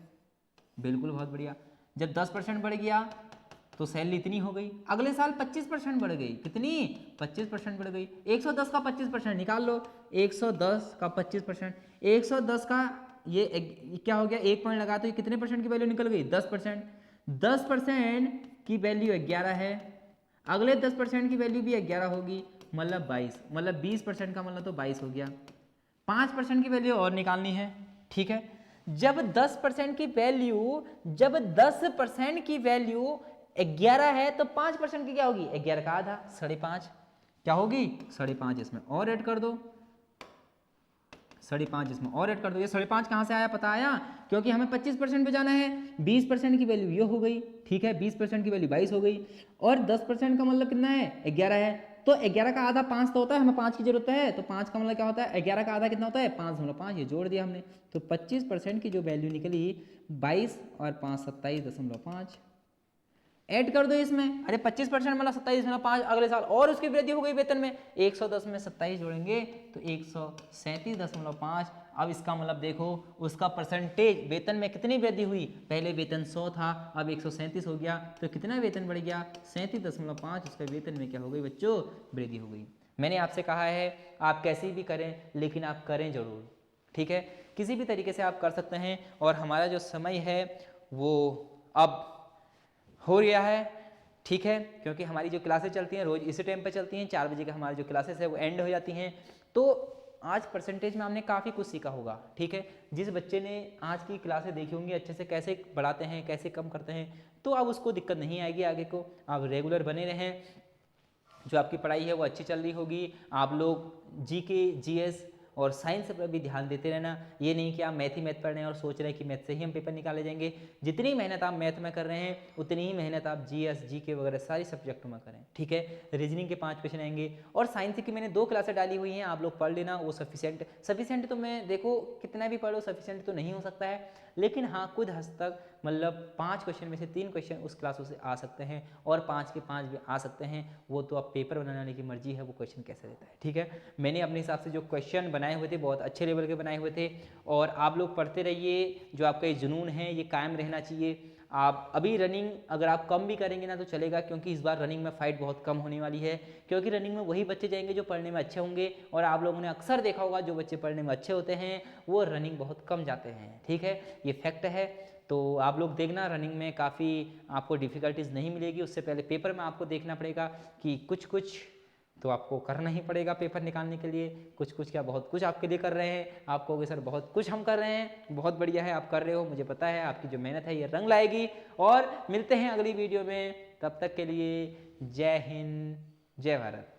बिल्कुल बहुत बढ़िया। जब 10% बढ़ गया तो सैलरी इतनी हो गई, अगले साल 25% बढ़ गई, कितनी, 25% बढ़ गई, 110 का 25% निकाल लो, 110 का 25%, 110 का ये क्या हो गया, 1 पॉइंट लगा तो ये कितने परसेंट की वैल्यू निकल गई, 10%, 10% की वैल्यू 11 है, अगले 10% की वैल्यू भी 11 होगी, मतलब 22, मतलब 20% का मतलब तो 22 हो गया, 5% की वैल्यू और निकालनी है। ठीक है, जब 10% की वैल्यू, जब 10% की वैल्यू 11 है तो 5% की क्या होगी, 11 का आधा, 5.5, क्या होगी, 5.5, इसमें और ऐड कर दो, 5.5 इसमें और ऐड कर दो। ये 5.5 कहाँ से आया पता आया, क्योंकि हमें 25% पे जाना है। 20% की वैल्यू ये हो गई, ठीक है, 20% की वैल्यू 22 हो गई, और 10% का मतलब कितना है 11 है। तो 11 का आधा 5 तो होता है, हमें 5 की जरूरत है, तो 5 का मतलब क्या होता है, 11 का आधा कितना होता है 5.5, ये जोड़ दिया हमने। तो 25% की जो वैल्यू निकली 22 और 5 27.5 ऐड कर दो इसमें। अरे 25% मतलब 27.5 अगले साल और उसकी वृद्धि हो गई वेतन में, 110 में 27 जोड़ेंगे तो 137.5। अब इसका मतलब देखो उसका परसेंटेज वेतन में कितनी वृद्धि हुई, पहले वेतन 100 था, अब 137 हो गया, तो कितना वेतन बढ़ गया 37.5। उसका वेतन में क्या हो गई बच्चों, वृद्धि हो गई। मैंने आपसे कहा है आप कैसे भी करें लेकिन आप करें जरूर, ठीक है, किसी भी तरीके से आप कर सकते हैं। और हमारा जो समय है वो अब हो गया है, ठीक है, क्योंकि हमारी जो क्लासेस चलती हैं रोज इसी टाइम पे चलती हैं, 4 बजे का हमारी जो क्लासेस है वो एंड हो जाती हैं। तो आज परसेंटेज में हमने काफ़ी कुछ सीखा होगा, ठीक है। जिस बच्चे ने आज की क्लासेस देखी होंगी अच्छे से कैसे बढ़ाते हैं कैसे कम करते हैं, तो अब उसको दिक्कत नहीं आएगी आगे को। आप रेगुलर बने रहें, जो आपकी पढ़ाई है वो अच्छी चल रही होगी। आप लोग जीके जीएस और साइंस पर भी ध्यान देते रहना। ये नहीं कि आप मैथ ही मैथ पढ़ रहे हैं और सोच रहे हैं कि मैथ से ही हम पेपर निकाले जाएंगे। जितनी मेहनत आप मैथ में कर रहे हैं उतनी ही मेहनत आप जीएस जीके वगैरह सारी सब्जेक्टों में करें, ठीक है। रीजनिंग के 5 क्वेश्चन आएंगे, और साइंस की मैंने 2 क्लासें डाली हुई हैं, आप लोग पढ़ लेना, वो सफिशिएंट तो मैं देखो कितना भी पढ़ो सफिशिएंट तो नहीं हो सकता है, लेकिन हाँ कुछ हद तक मतलब 5 क्वेश्चन में से 3 क्वेश्चन उस क्लासों से आ सकते हैं, और 5 के 5 भी आ सकते हैं। वो तो आप पेपर बनाने वाले की मर्जी है वो क्वेश्चन कैसे रहता है, ठीक है। मैंने अपने हिसाब से जो क्वेश्चन बनाए हुए थे बहुत अच्छे लेवल के बनाए हुए थे, और आप लोग पढ़ते रहिए। जो आपका ये जुनून है ये कायम रहना चाहिए। आप अभी रनिंग अगर आप कम भी करेंगे ना तो चलेगा, क्योंकि इस बार रनिंग में फाइट बहुत कम होने वाली है, क्योंकि रनिंग में वही बच्चे जाएंगे जो पढ़ने में अच्छे होंगे। और आप लोगों ने अक्सर देखा होगा जो बच्चे पढ़ने में अच्छे होते हैं वो रनिंग बहुत कम जाते हैं, ठीक है, ये फैक्ट है। तो आप लोग देखना रनिंग में काफ़ी आपको डिफ़िकल्टीज नहीं मिलेगी। उससे पहले पेपर में आपको देखना पड़ेगा कि कुछ कुछ तो आपको करना ही पड़ेगा पेपर निकालने के लिए, कुछ कुछ क्या बहुत कुछ आपके लिए कर रहे हैं। आप कहोगे सर बहुत कुछ हम कर रहे हैं, बहुत बढ़िया है आप कर रहे हो, मुझे पता है आपकी जो मेहनत है ये रंग लाएगी। और मिलते हैं अगली वीडियो में, तब तक के लिए जय हिंद जय भारत।